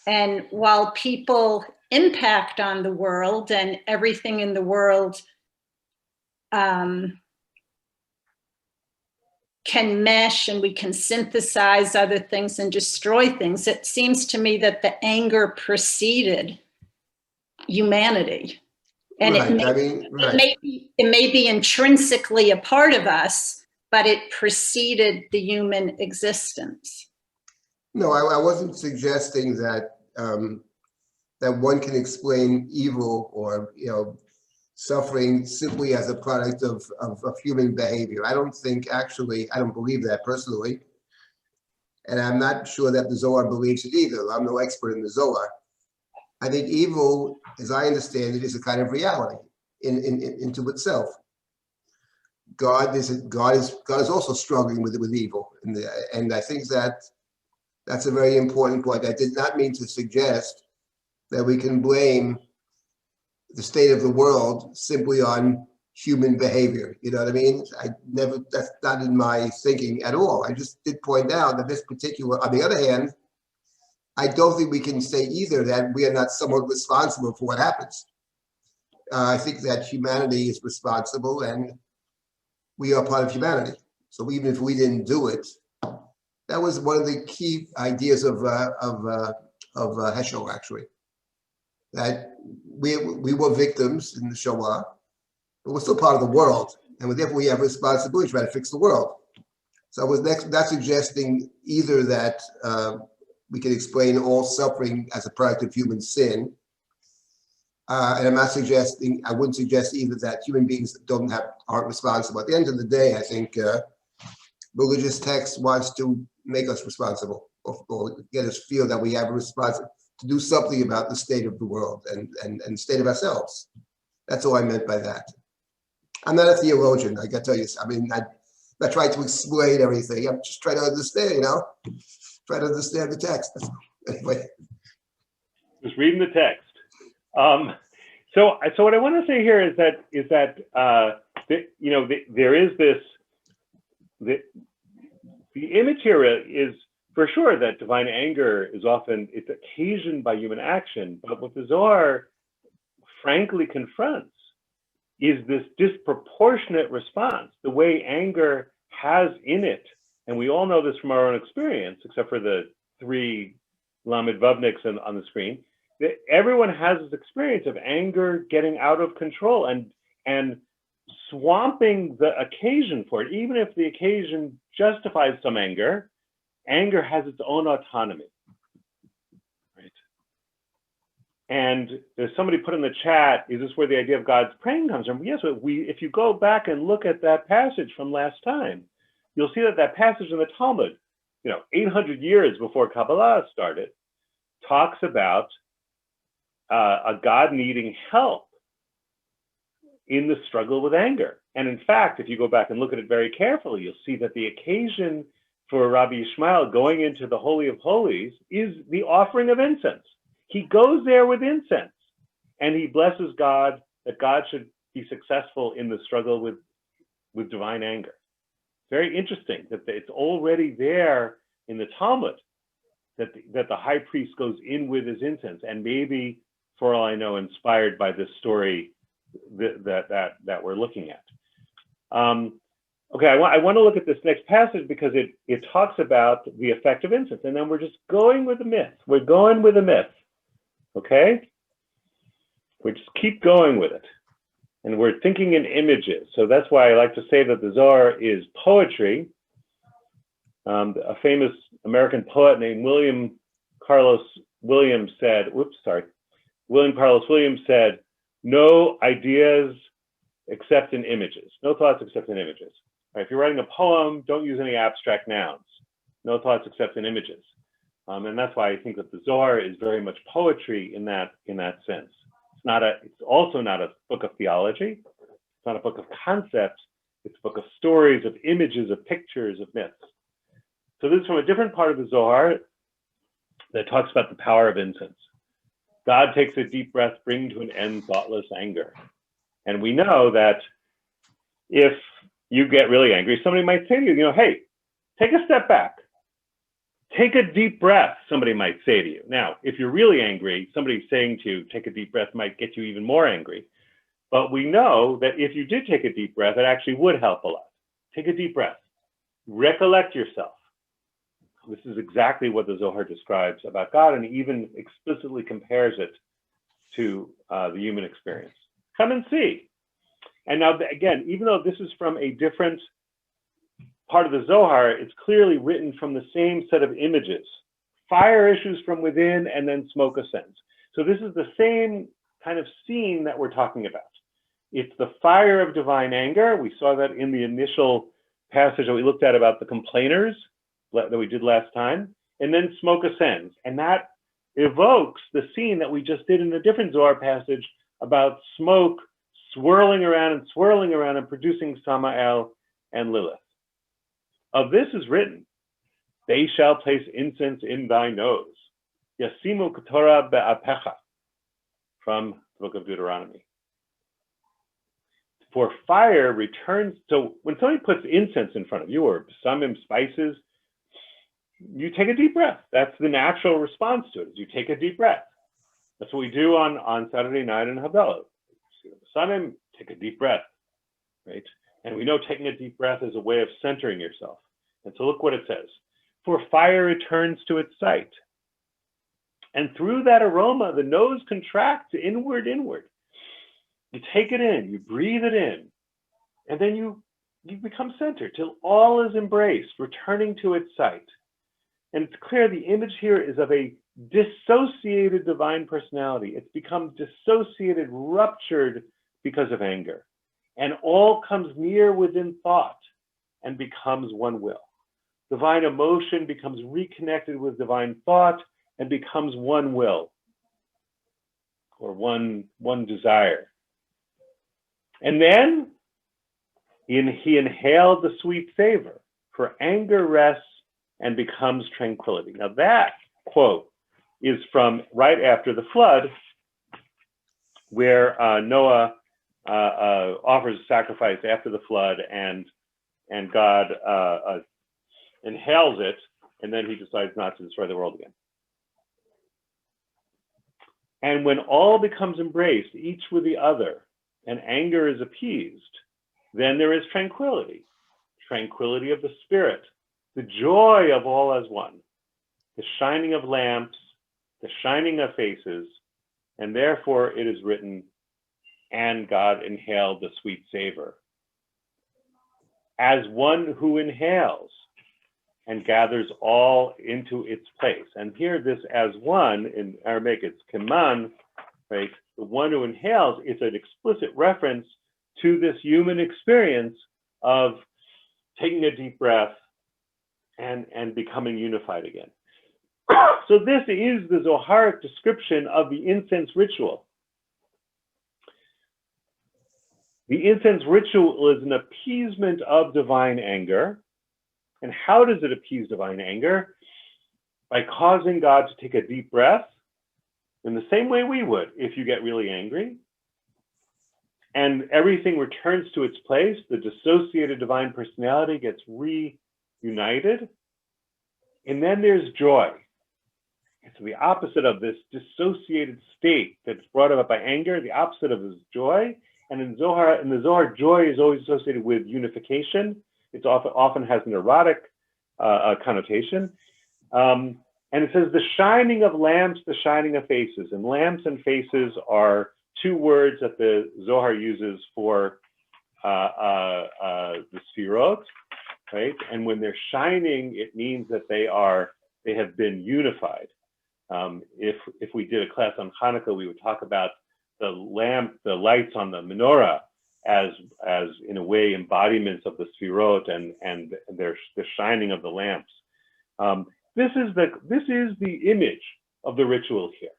And while people impact on the world and everything in the world can mesh and we can synthesize other things and destroy things, it seems to me that the anger preceded humanity. And Right. it may be intrinsically a part of us, but it preceded the human existence. No, I wasn't suggesting that that one can explain evil or suffering simply as a product of human behavior. I don't believe that personally. And I'm not sure that the Zohar believes it either. I'm no expert in the Zohar. I think evil, as I understand it, is a kind of reality into itself. God is also struggling with evil, and I think that's a very important point. I did not mean to suggest that we can blame the state of the world simply on human behavior. You know what I mean? That's not in my thinking at all. I just did point out that this particular, on the other hand, I don't think we can say either that we are not somewhat responsible for what happens. I think that humanity is responsible and we are part of humanity. So even if we didn't do it, that was one of the key ideas of Heschel, actually, that we were victims in the Shoah, but we're still part of the world, and therefore we have a responsibility to try to fix the world. So I was not suggesting either that we can explain all suffering as a product of human sin, and I wouldn't suggest either that human beings aren't responsible. At the end of the day, I think religious text wants to make us responsible, or get us feel that we have a responsibility to do something about the state of the world and state of ourselves. That's all I meant by that. I'm not a theologian, I gotta tell you. I mean, I'm not trying to explain everything. I'm just trying to understand, try to understand the text. Anyway. Just reading the text. So what I want to say here is that there is this, the image here is for sure that divine anger it's occasioned by human action, but what the Zohar frankly confronts is this disproportionate response, the way anger has in it, and we all know this from our own experience, except for the 3 Lamed Vavniks on the screen, that everyone has this experience of anger getting out of control and swamping the occasion for it. Even if the occasion justifies some anger has its own autonomy, right? And there's somebody put in the chat, is this where the idea of God's praying comes from? Yes, if you go back and look at that passage from last time, you'll see that passage in the Talmud, 800 years before Kabbalah started, talks about a God needing help in the struggle with anger. And in fact, if you go back and look at it very carefully, you'll see that the occasion for Rabbi Ishmael going into the Holy of Holies is the offering of incense. He goes there with incense and he blesses God that God should be successful in the struggle with divine anger. Very interesting that it's already there in the Talmud that the high priest goes in with his incense, and maybe, for all I know, inspired by this story that we're looking at. Okay, I want to look at this next passage because it talks about the effect of incense, and then we're just going with the myth. We're going with the myth, okay? We just keep going with it, and we're thinking in images. So that's why I like to say that the Zohar is poetry. A famous American poet named William Carlos Williams said, no ideas except in images, no thoughts except in images. Right, if you're writing a poem, don't use any abstract nouns, no thoughts except in images. And that's why I think that the Zohar is very much poetry in that sense. It's also not a book of theology. It's not a book of concepts. It's a book of stories, of images, of pictures, of myths. So this is from a different part of the Zohar that talks about the power of incense. God takes a deep breath, bringing to an end thoughtless anger. And we know that if you get really angry, somebody might say to you, hey, take a step back. Take a deep breath, somebody might say to you. Now, if you're really angry, somebody saying to you, take a deep breath might get you even more angry. But we know that if you did take a deep breath, it actually would help a lot. Take a deep breath. Recollect yourself. This is exactly what the Zohar describes about God, and even explicitly compares it to the human experience. Come and see. And now, again, even though this is from a different part of the Zohar, it's clearly written from the same set of images. Fire issues from within, and then smoke ascends. So this is the same kind of scene that we're talking about. It's the fire of divine anger. We saw that in the initial passage that we looked at about the complainers that we did last time, and then smoke ascends. And that evokes the scene that we just did in a different Zohar passage about smoke swirling around and producing Sama'el and Lilith. Of this is written, they shall place incense in thy nose. Yasimu Ketorah be'apecha, from the book of Deuteronomy. For fire returns, so when somebody puts incense in front of you, or some spices, you take a deep breath. That's the natural response to it, is you take a deep breath. That's what we do on Saturday night in Kabbalah. Samim, take a deep breath, right? And we know taking a deep breath is a way of centering yourself. And so look what it says. For fire returns to its site. And through that aroma, the nose contracts inward. You take it in, you breathe it in, and then you become centered till all is embraced, returning to its site. And it's clear the image here is of a dissociated divine personality. It's become dissociated, ruptured because of anger. And all comes near within thought and becomes one will. Divine emotion becomes reconnected with divine thought and becomes one will, or one desire. And then he inhaled the sweet savor, for anger rests and becomes tranquility. Now that quote is from right after the flood, where Noah offers a sacrifice after the flood, and God inhales it, and then he decides not to destroy the world again. And when all becomes embraced, each with the other, and anger is appeased, then there is tranquility, tranquility of the spirit, the joy of all as one, the shining of lamps, the shining of faces, and therefore it is written, and God inhaled the sweet savor. As one who inhales and gathers all into its place. And here this as one, in Aramaic it's keman, right? The one who inhales, it's an explicit reference to this human experience of taking a deep breath and becoming unified again. So this is the Zoharic description of the incense ritual. The incense ritual is an appeasement of divine anger. And how does it appease divine anger? By causing God to take a deep breath in the same way we would if you get really angry. And everything returns to its place. The dissociated divine personality gets reunited. And then there's joy. It's the opposite of this dissociated state that's brought about by anger. The opposite of it is joy. And in the Zohar, joy is always associated with unification. It often has an erotic connotation. And it says the shining of lamps, the shining of faces. And lamps and faces are two words that the Zohar uses for the sefirot, right? And when they're shining, it means that they have been unified. If we did a class on Hanukkah, we would talk about the lights on the menorah as in a way embodiments of the sefirot and the shining of the lamps. This is the image of the ritual here,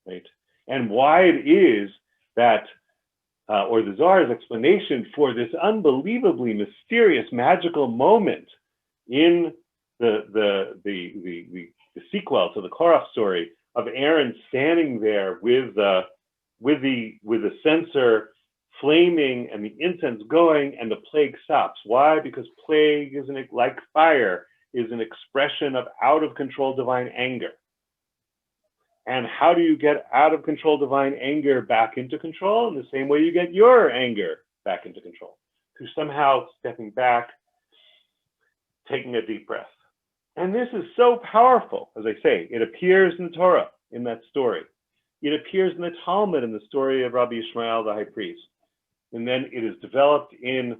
right? And why it is that, or the Zohar's explanation for this unbelievably mysterious, magical moment in the sequel to the Korach story of Aaron standing there with the censer flaming and the incense going, and the plague stops. Why? Because plague is like fire, is an expression of out of control divine anger. And how do you get out of control divine anger back into control? In the same way you get your anger back into control, through somehow stepping back, taking a deep breath. And this is so powerful. As I say, it appears in the Torah in that story. It appears in the Talmud in the story of Rabbi Ishmael, the high priest. And then it is developed in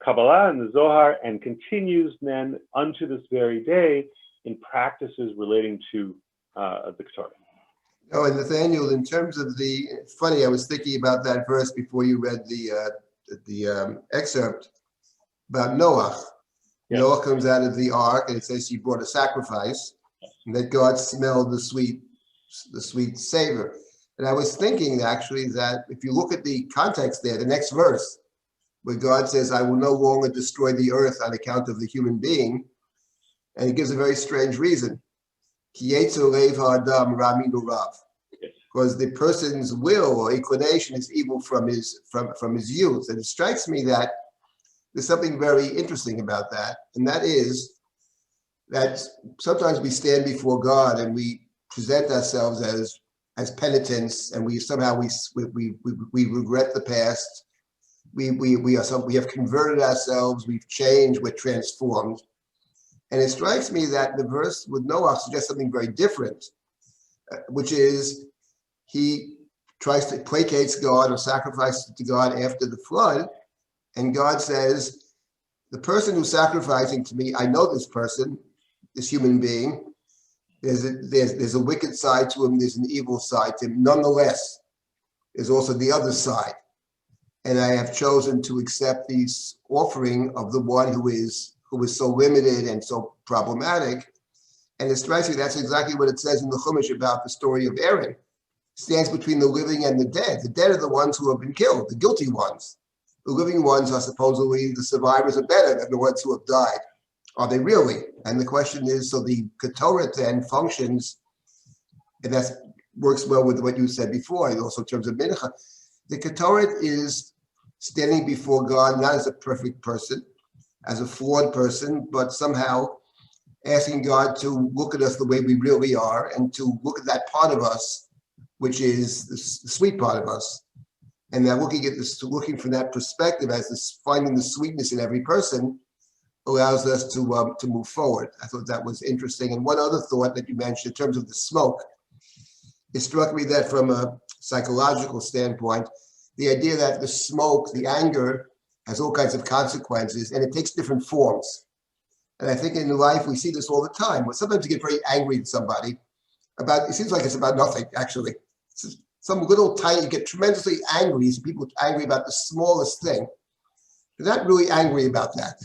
Kabbalah and the Zohar, and continues then unto this very day in practices relating to the Torah. Oh, and Nathaniel, in terms of it's funny, I was thinking about that verse before you read the excerpt about Noah. Yes. Noah comes out of the ark, and it says he brought a sacrifice, and that God smelled the sweet savor. And I was thinking actually that if you look at the context there, the next verse, where God says, I will no longer destroy the earth on account of the human being, and it gives a very strange reason. Because the person's will or inclination is evil from his youth. And it strikes me that there's something very interesting about that, and that is that sometimes we stand before God and we present ourselves as penitents, and we regret the past. We have converted ourselves. We've changed. We're transformed. And it strikes me that the verse with Noah suggests something very different, which is he tries to placate God or sacrifice to God after the flood, and God says, the person who's sacrificing to me, I know this person, this human being. There's a wicked side to him. There's an evil side to him. Nonetheless, there's also the other side. And I have chosen to accept this offering of the one who is so limited and so problematic. And it strikes me that's exactly what it says in the Chumash about the story of Aaron. It stands between the living and the dead. The dead are the ones who have been killed, the guilty ones. The living ones are supposedly the survivors are better than the ones who have died. Are they really? And the question is, so the Ketoret then functions, and that works well with what you said before, also in terms of Mincha. The Ketoret is standing before God not as a perfect person, as a flawed person, but somehow asking God to look at us the way we really are and to look at that part of us, which is the sweet part of us. And that looking from that perspective as this, finding the sweetness in every person allows us to move forward. I thought that was interesting. And one other thought that you mentioned in terms of the smoke, it struck me that from a psychological standpoint, the idea that the smoke, the anger, has all kinds of consequences, and it takes different forms. And I think in life we see this all the time. Where sometimes you get very angry at somebody about, it seems like it's about nothing, actually. Some little tiny, you get tremendously angry. People angry about the smallest thing. They're not really angry about that.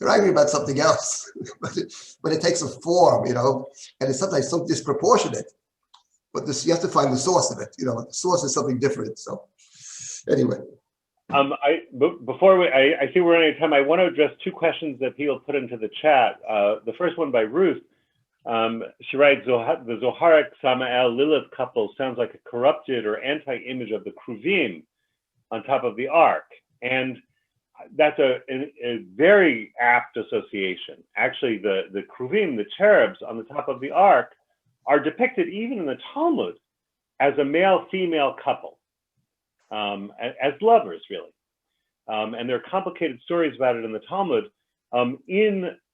They're angry about something else, but it takes a form, and it's sometimes so disproportionate. But you have to find the source of it. The source is something different. So, anyway. Before I see we're running out of time. I want to address two questions that people put into the chat. The first one by Ruth. She writes, the Zoharic Sama'el Lilith couple sounds like a corrupted or anti-image of the Kruvim on top of the ark. And that's a very apt association. Actually, the Kruvim, the cherubs on the top of the ark, are depicted even in the Talmud as a male-female couple, as lovers, really. And there are complicated stories about it in the Talmud.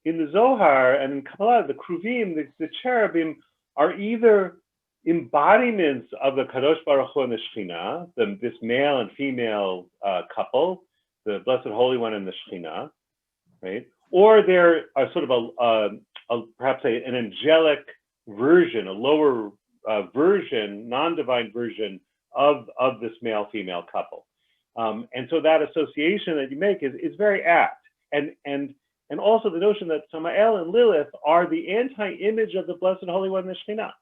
In the Zohar and in Kabbalah, the Kruvim, the cherubim, are either embodiments of the Kadosh Baruch Hu and the Shekhinah, this male and female couple, the Blessed Holy One and the Shekhinah, right? Or they're sort of perhaps an angelic version, a lower version, non-divine version of this male-female couple. And so that association that you make is very apt. And also the notion that Sama'el and Lilith are the anti-image of the Blessed Holy One, the Shekhinah,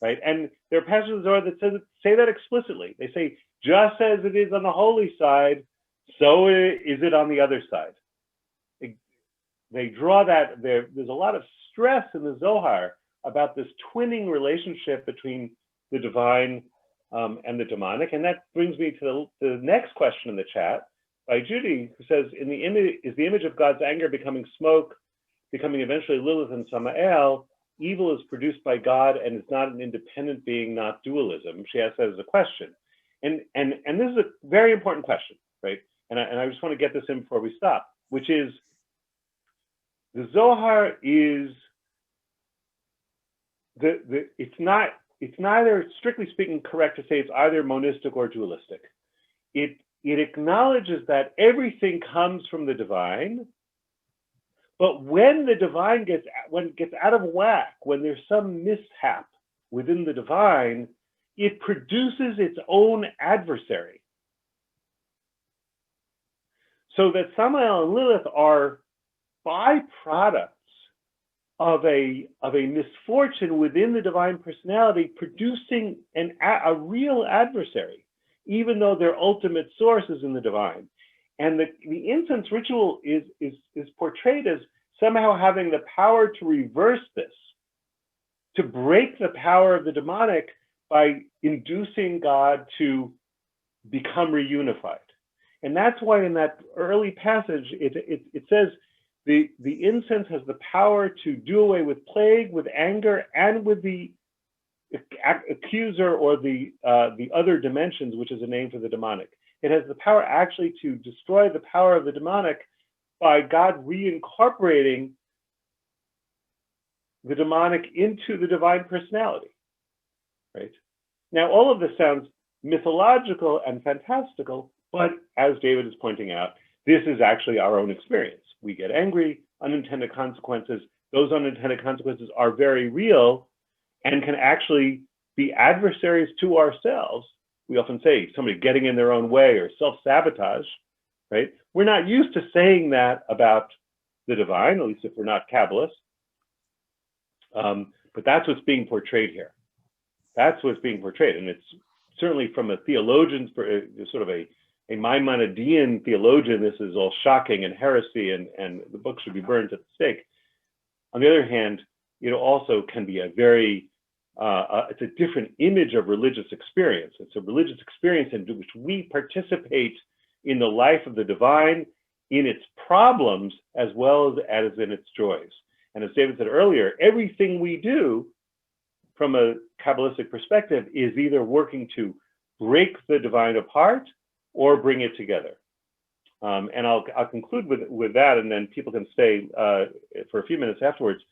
right? And there are passages in the Zohar that say that explicitly. They say, just as it is on the holy side, so is it on the other side. They draw that, there's a lot of stress in the Zohar about this twinning relationship between the divine and the demonic. And that brings me to the next question in the chat by Judy, who says, is the image of God's anger becoming smoke, becoming eventually Lilith and Sama'el? Evil is produced by God and is not an independent being, not dualism. She asks that as a question. And this is a very important question, right? And I just want to get this in before we stop, which is, the Zohar is, it's neither, strictly speaking, correct to say it's either monistic or dualistic. It acknowledges that everything comes from the divine, but when the divine gets out of whack, when there's some mishap within the divine, it produces its own adversary. So that Sama'el and Lilith are byproducts of a misfortune within the divine personality producing a real adversary, even though their ultimate source is in the divine. And the incense ritual is portrayed as somehow having the power to reverse this, to break the power of the demonic by inducing God to become reunified. And that's why in that early passage, it says the incense has the power to do away with plague, with anger, and with the accuser or the other dimensions, which is a name for the demonic. It has the power actually to destroy the power of the demonic by God reincorporating the demonic into the divine personality, right? Now, all of this sounds mythological and fantastical, but as David is pointing out, this is actually our own experience. We get angry, unintended consequences. Those unintended consequences are very real and can actually be adversaries to ourselves. We often say somebody getting in their own way or self-sabotage, right? We're not used to saying that about the divine, at least if we're not Kabbalists. But that's what's being portrayed here. That's what's being portrayed. And it's certainly from a theologian's, sort of a Maimonidean theologian, this is all shocking and heresy, and the book should be burned at the stake. On the other hand, it also can be a very, it's a different image of religious experience. It's a religious experience in which we participate in the life of the divine, in its problems, as well as in its joys. And as David said earlier, everything we do from a Kabbalistic perspective is either working to break the divine apart or bring it together. And I'll conclude with that, and then people can stay for a few minutes afterwards.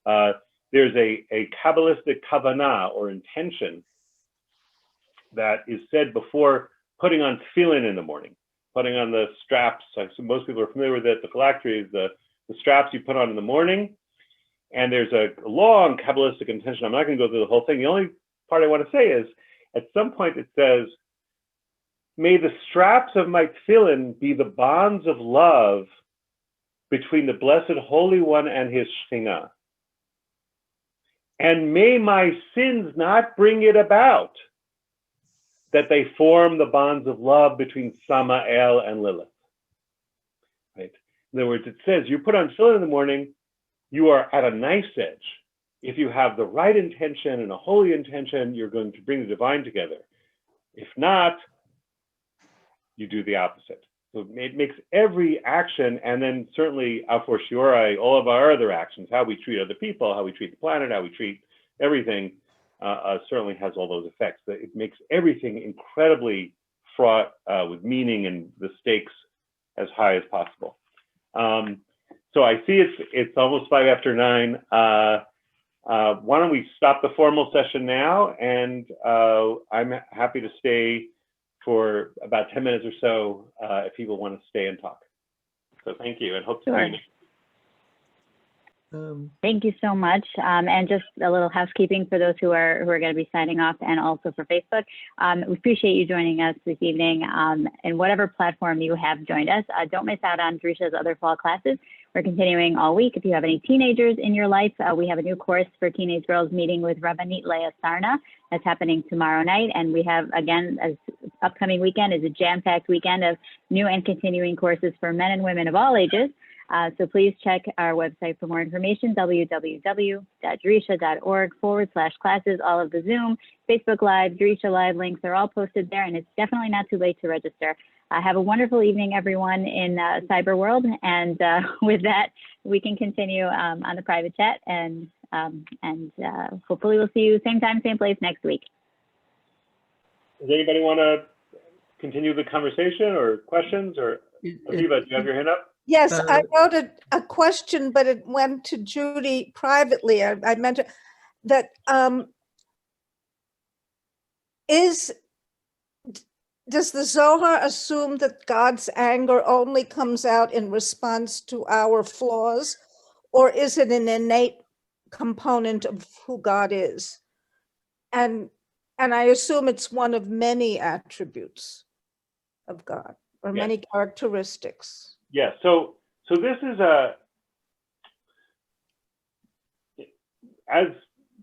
There's a Kabbalistic kavanah, or intention, that is said before putting on tefillin in the morning, putting on the straps. So most people are familiar with it. The phylactery is the straps you put on in the morning. And there's a long Kabbalistic intention. I'm not going to go through the whole thing. The only part I want to say is, at some point it says, may the straps of my tefillin be the bonds of love between the Blessed Holy One and his Shekhinah. And may my sins not bring it about that they form the bonds of love between Sama'el and Lilith. Right? In other words, it says, you put on tefillin in the morning, you are at a nice edge. If you have the right intention and a holy intention, you're going to bring the divine together. If not, you do the opposite. So it makes every action, and then certainly a fortiori, all of our other actions, how we treat other people, how we treat the planet, how we treat everything, certainly has all those effects. It makes everything incredibly fraught with meaning and the stakes as high as possible. So I see it's almost 9:05. Why don't we stop the formal session now? And I'm happy to stay for about 10 minutes or so if people want to stay and talk. So thank you, and hope to see you. Thank you so much. And just a little housekeeping for those who are going to be signing off, and also for Facebook. We appreciate you joining us this evening. In whatever platform you have joined us, don't miss out on Drisha's other fall classes. We're continuing all week. If you have any teenagers in your life, we have a new course for teenage girls, meeting with Rabbi Leah Sarna. That's happening tomorrow night. And we have, again, as upcoming weekend is a jam-packed weekend of new and continuing courses for men and women of all ages. So please check our website for more information, www.drisha.org/classes. All of the Zoom, Facebook Live, Drisha Live links are all posted there, and it's definitely not too late to register. Have a wonderful evening, everyone in cyber world. And with that, we can continue on the private chat, and hopefully we'll see you same time, same place next week. Does anybody want to continue the conversation or questions? Or Aviva, do you have your hand up? Yes, I wrote a question, but it went to Judy privately. I meant that does the Zohar assume that God's anger only comes out in response to our flaws, or is it an innate component of who God is? And I assume it's one of many attributes of God, or many characteristics. Yeah, so this is as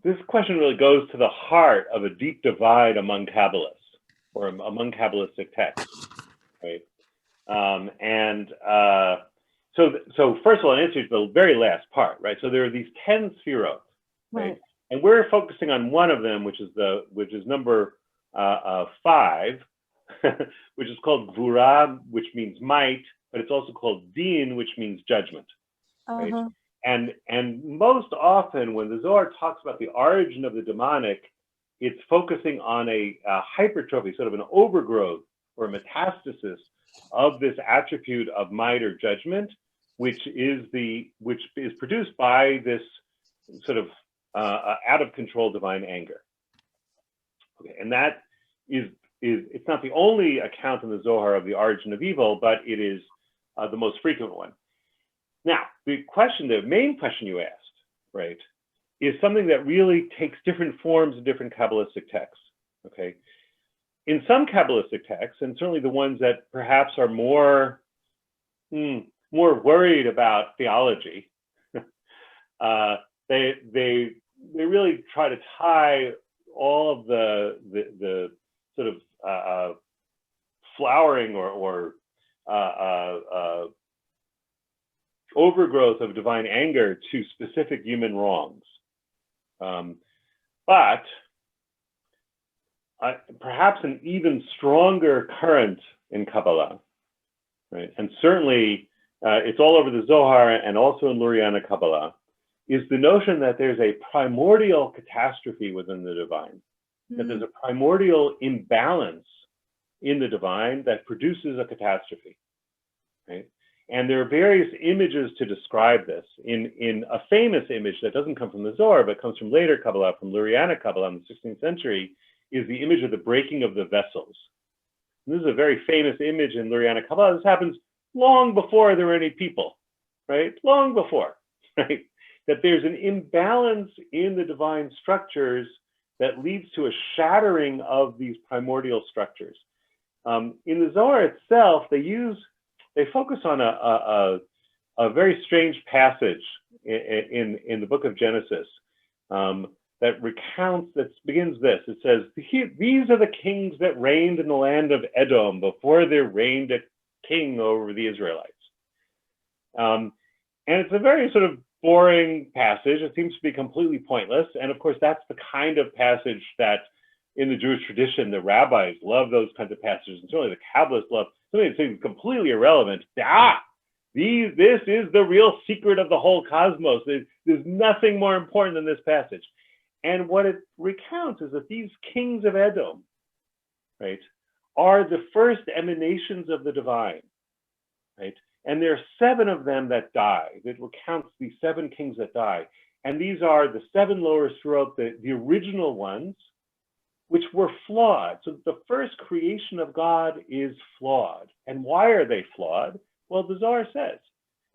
this question really goes to the heart of a deep divide among Kabbalists or among Kabbalistic texts, right? So first of all, I'll answer the very last part, right? So there are these 10 sefirot, right? And we're focusing on one of them, which is number 5, which is called Gvura, which means might, but it's also called Din, which means judgment, right? And most often when the Zohar talks about the origin of the demonic, it's focusing on a hypertrophy, sort of an overgrowth or a metastasis of this attribute of might or judgment, which is produced by this sort of out of control divine anger. Okay, and that is it's not the only account in the Zohar of the origin of evil, but it is the most frequent one. Now, the main question you asked, right, is something that really takes different forms in different Kabbalistic texts. Okay, in some Kabbalistic texts, and certainly the ones that perhaps are more worried about theology, they really try to tie all of the sort of flowering or overgrowth of divine anger to specific human wrongs. But perhaps an even stronger current in Kabbalah, right? And certainly it's all over the Zohar and also in Luriana Kabbalah, is the notion that there's a primordial catastrophe within the divine, that there's a primordial imbalance in the divine that produces a catastrophe, right? And there are various images to describe this. In a famous image that doesn't come from the Zohar, but comes from later Kabbalah, from Luriana Kabbalah in the 16th century, is the image of the breaking of the vessels. And this is a very famous image in Luriana Kabbalah. This happens long before there were any people, right? Long before, right? That there's an imbalance in the divine structures that leads to a shattering of these primordial structures. In the Zohar itself, they focus on a very strange passage in the book of Genesis that begins this. It says, these are the kings that reigned in the land of Edom before there reigned a king over the Israelites. And it's a very sort of boring passage. It seems to be completely pointless. And of course, that's the kind of passage that in the Jewish tradition, the rabbis love those kinds of passages, and certainly the Kabbalists love something that seems completely irrelevant. This is the real secret of the whole cosmos. There's nothing more important than this passage. And what it recounts is that these kings of Edom, right, are the first emanations of the divine, right? And there are 7 of them that die. It recounts these 7 kings that die. And these are the 7 lower throughout the original ones, which were flawed. So the first creation of God is flawed. And why are they flawed? Well, the Zohar says,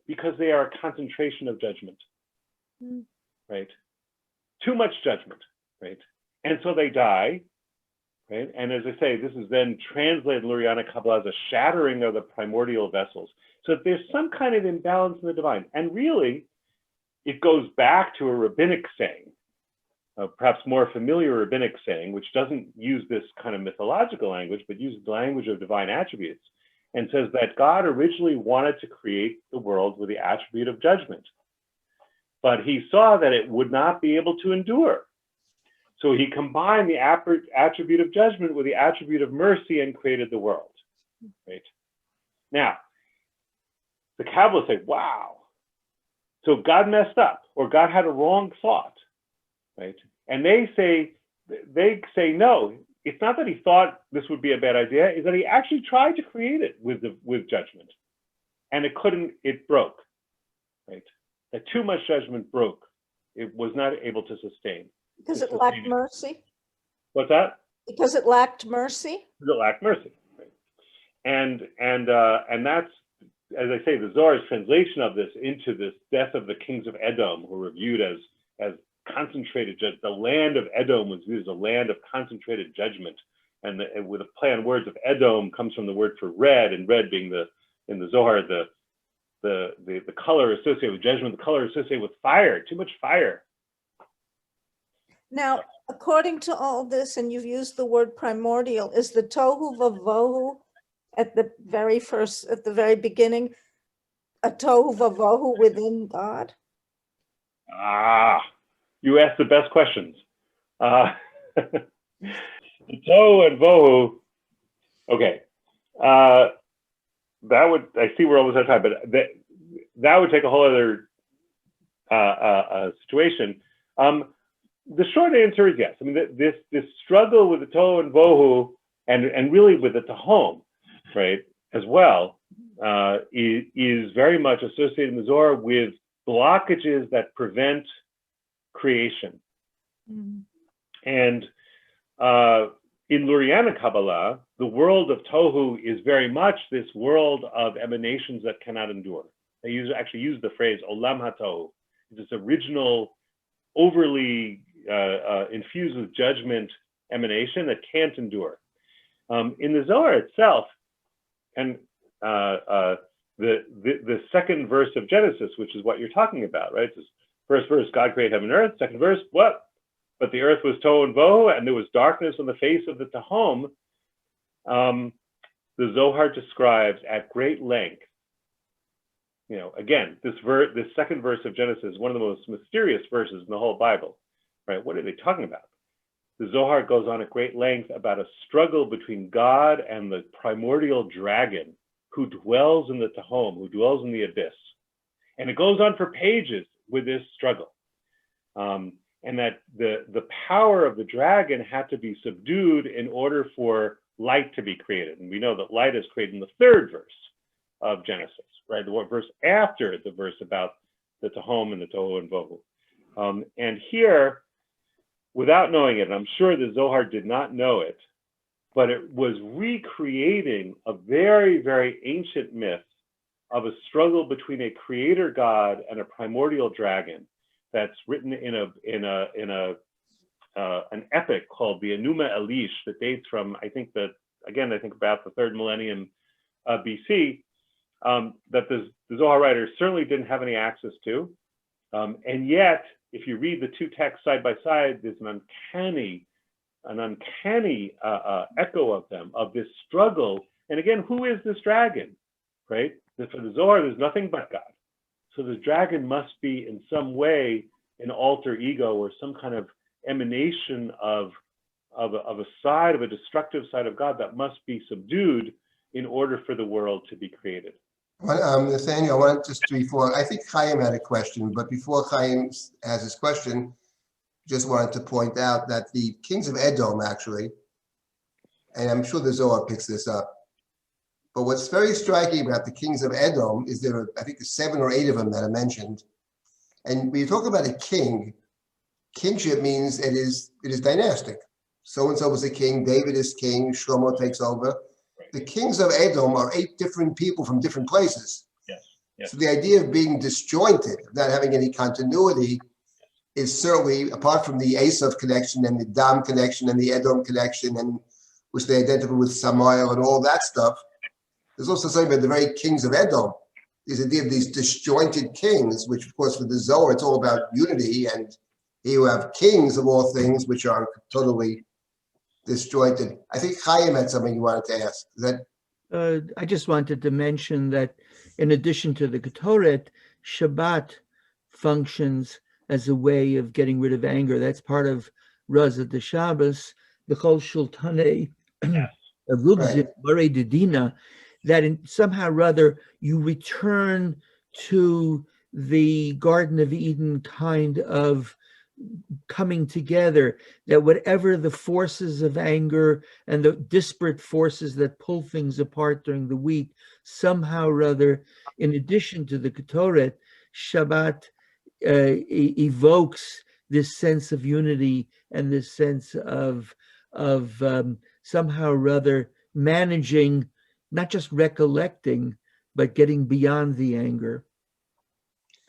because they are a concentration of judgment, right? Too much judgment, right? And so they die, right? And as I say, this is then translated in Luriana Kabbalah as a shattering of the primordial vessels. So there's some kind of imbalance in the divine. And really, it goes back to a rabbinic saying, perhaps more familiar rabbinic saying, which doesn't use this kind of mythological language, but uses the language of divine attributes, and says that God originally wanted to create the world with the attribute of judgment. But he saw that it would not be able to endure. So he combined the attribute of judgment with the attribute of mercy and created the world, right? Now, the Kabbalists say, wow, so God messed up, or God had a wrong thought, right? And they say, no, it's not that he thought this would be a bad idea, is that he actually tried to create it with judgment. And it broke, right? That too much judgment broke. It was not able to sustain. Because it lacked mercy? What's that? Because it lacked mercy? Because it lacked mercy, right? And that's, as I say, the Zohar's translation of this into this death of the kings of Edom, who were viewed as concentrated judgment. The land of Edom was viewed as a land of concentrated judgment. And with a play on words of Edom comes from the word for red, and red being in the Zohar, the color associated with judgment, the color associated with fire, too much fire. Now, according to all this, and you've used the word primordial, is the tohu vavohu at the very beginning, a tohu vavohu within God? You asked the best questions. Tohu and vohu. Okay. That would, I see we're almost out of time, but that would take a whole other situation. The short answer is yes. I mean, this struggle with the tohu and vohu, and really with the tahom, right, as well, is very much associated in the Zohar with blockages that prevent creation. Mm-hmm. And in Luriana Kabbalah, the world of tohu is very much this world of emanations that cannot endure. They actually use the phrase olam hatohu. It's this original, overly infused with judgment emanation that can't endure. In the Zohar itself, and the second verse of Genesis, which is what you're talking about, right? This first verse, God created heaven and earth. Second verse, what? But the earth was tohu and vohu, and there was darkness on the face of the tahom. The Zohar describes at great length, you know, again, this second verse of Genesis is one of the most mysterious verses in the whole Bible, right? What are they talking about? The Zohar goes on at great length about a struggle between God and the primordial dragon who dwells in the tahom, who dwells in the abyss. And it goes on for pages with this struggle. And that the power of the dragon had to be subdued in order for light to be created. And we know that light is created in the third verse of Genesis, right? The verse after the verse about the tahom and the tohu and vohu. And here, without knowing it, and I'm sure the Zohar did not know it, but it was recreating a very, very ancient myth of a struggle between a creator God and a primordial dragon that's written in an epic called the Enuma Elish that dates from, I think about the third millennium BC, that the Zohar writers certainly didn't have any access to. And yet, if you read the two texts side by side, there's an uncanny echo of them, of this struggle. And again, who is this dragon, right? For the Zohar, there's nothing but God. So the dragon must be in some way an alter ego or some kind of emanation of a destructive side of God that must be subdued in order for the world to be created. Well, Nathaniel, I wanted I think Chaim had a question, but before Chaim has his question, just wanted to point out that the Kings of Edom actually, and I'm sure the Zohar picks this up, but what's very striking about the Kings of Edom is there are, I think, 7 or 8 of them that are mentioned. And when you talk about a king, kingship means it is dynastic. So-and-so was a king, David is king, Shlomo takes over. The Kings of Edom are 8 different people from different places. Yes. So the idea of being disjointed, of not having any continuity, is certainly, apart from the Esav connection and the Dam connection and the Edom connection, and which they identify with Sama'el and all that stuff, there's also something about the very Kings of Edom. This idea of these disjointed kings, which of course for the Zohar, it's all about unity, and here you have kings of all things, which are totally disjointed. I think Chaim had something you wanted to ask. Is that? I just wanted to mention that in addition to the Ketoret, Shabbat functions as a way of getting rid of anger. That's part of Raza de Shabbos, the Chol Shultane Rugzit Barei Dedina, that somehow or other you return to the Garden of Eden kind of coming together, that whatever the forces of anger and the disparate forces that pull things apart during the week, somehow or other, in addition to the Ketoret, Shabbat evokes this sense of unity and this sense of somehow or other managing, not just recollecting, but getting beyond the anger.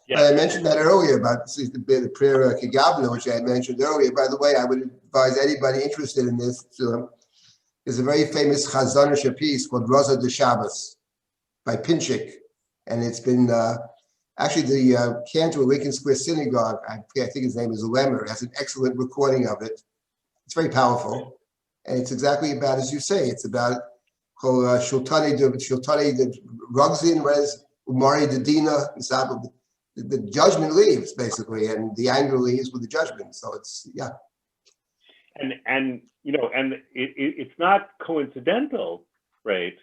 Yeah. I mentioned that earlier about the prayer Kigabna, which I had mentioned earlier. By the way, I would advise anybody interested in this there's a very famous Chazonish piece called Raza de Shabbos by Pinchik, and it's been Actually, the cantor of Lincoln Square Synagogue, I think his name is Lemmer, has an excellent recording of it. It's very powerful. And it's exactly about, as you say, it's about Shultani the Rugzin, whereas Umari the Dina, the judgment leaves basically, and the anger leaves with the judgment. So it's, yeah. And you know, and it's not coincidental, right?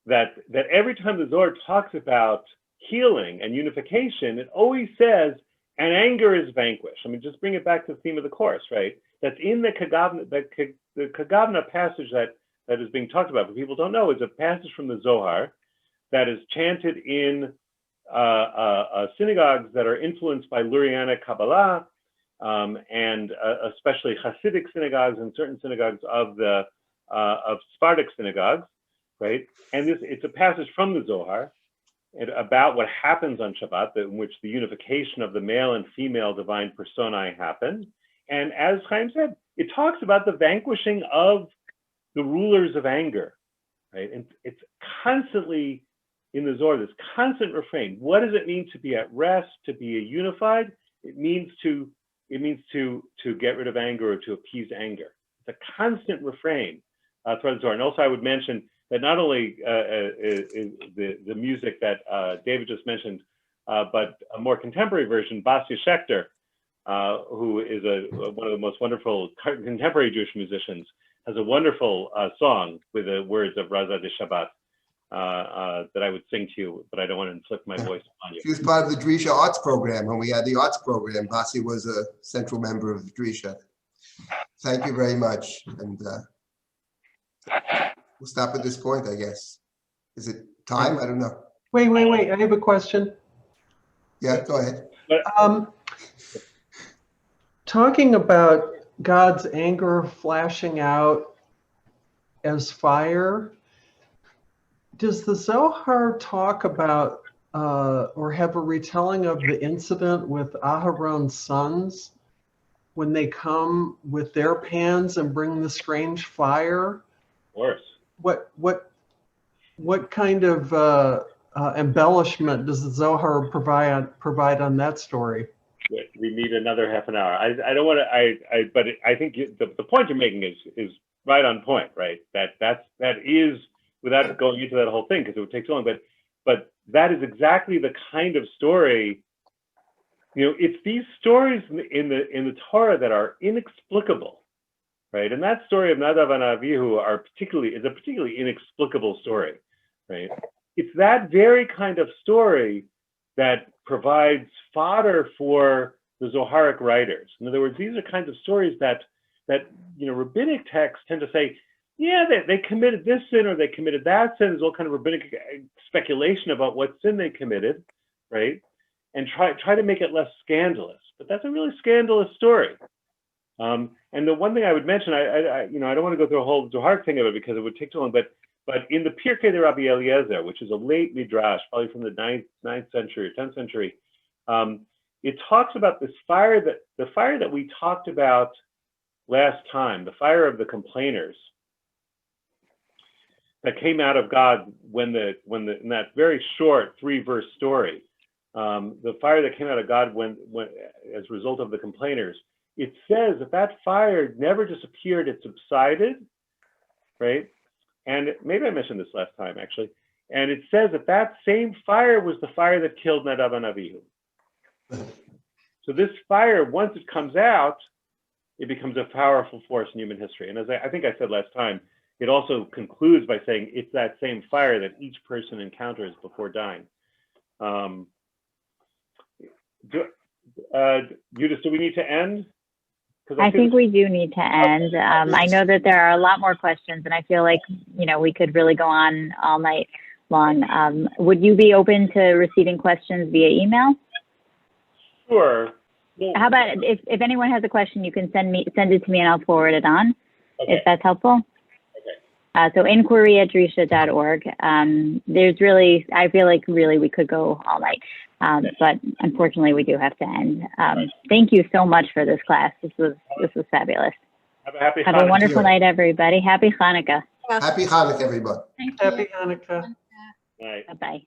That every time the Zohar talks about healing and unification, it always says, and anger is vanquished. I mean, just bring it back to the theme of the course, right? That's in the Kagavna passage that is being talked about, but people don't know, is a passage from the Zohar that is chanted in synagogues that are influenced by Lurianic Kabbalah, and especially Hasidic synagogues and certain synagogues of Sephardic synagogues, right? And it's a passage from the Zohar about what happens on Shabbat, in which the unification of the male and female divine personae happen. And as Chaim said, it talks about the vanquishing of the rulers of anger, right? And it's constantly in the Zohar, this constant refrain. What does it mean to be at rest, to be unified? It means to get rid of anger or to appease anger. It's a constant refrain throughout the Zohar. And also I would mention that not only is the music that David just mentioned, but a more contemporary version, Basia Schechter, who is one of the most wonderful contemporary Jewish musicians, has a wonderful song with the words of Raza de Shabbat that I would sing to you, but I don't want to inflict my voice on you. She was part of the Drisha Arts Program. When we had the arts program, Basia was a central member of the Drisha. Thank you very much. And we'll stop at this point, I guess. Is it time? I don't know. Wait. I have a question. Yeah, go ahead. Talking about God's anger flashing out as fire, does the Zohar talk about or have a retelling of the incident with Aharon's sons when they come with their pans and bring the strange fire? Of course. What kind of embellishment does the Zohar provide on that story? We need another half an hour. I don't want to. But I think the point you're making is right on point, right? That is, without going into that whole thing because it would take so long. But that is exactly the kind of story. You know, it's these stories in the Torah that are inexplicable, right? And that story of Nadav and Avihu is a particularly inexplicable story, right? It's that very kind of story that provides fodder for the Zoharic writers. In other words, these are kinds of stories that rabbinic texts tend to say, yeah, they committed this sin or they committed that sin. There's all kind of rabbinic speculation about what sin they committed, right? And try to make it less scandalous. But that's a really scandalous story. And the one thing I would mention, I don't want to go through a whole Zohar thing of it because it would take too long, but in the Pirkei de Rabbi Eliezer, which is a late midrash, probably from the 9th century or 10th century, it talks about the fire that we talked about last time, the fire of the complainers that came out of God in that very short 3-verse story, the fire that came out of God when as a result of the complainers. It says that fire never disappeared; it subsided, right? And maybe I mentioned this last time, actually. And it says that same fire was the fire that killed Nadav and Avihu. So this fire, once it comes out, it becomes a powerful force in human history. And as I think I said last time, it also concludes by saying it's that same fire that each person encounters before dying. Judith, do we need to end? I think we do need to end. I know that there are a lot more questions, and I feel like, we could really go on all night long. Would you be open to receiving questions via email? Sure. How about if anyone has a question, you can send it to me and I'll forward it on, if that's helpful. Okay. So inquiry@drisha.org. I feel like really we could go all night. But unfortunately, we do have to end. Thank you so much for this class. This was fabulous. Have a wonderful night, everybody. Happy Hanukkah. Happy Hanukkah, everybody. Happy Hanukkah. Bye. Bye-bye.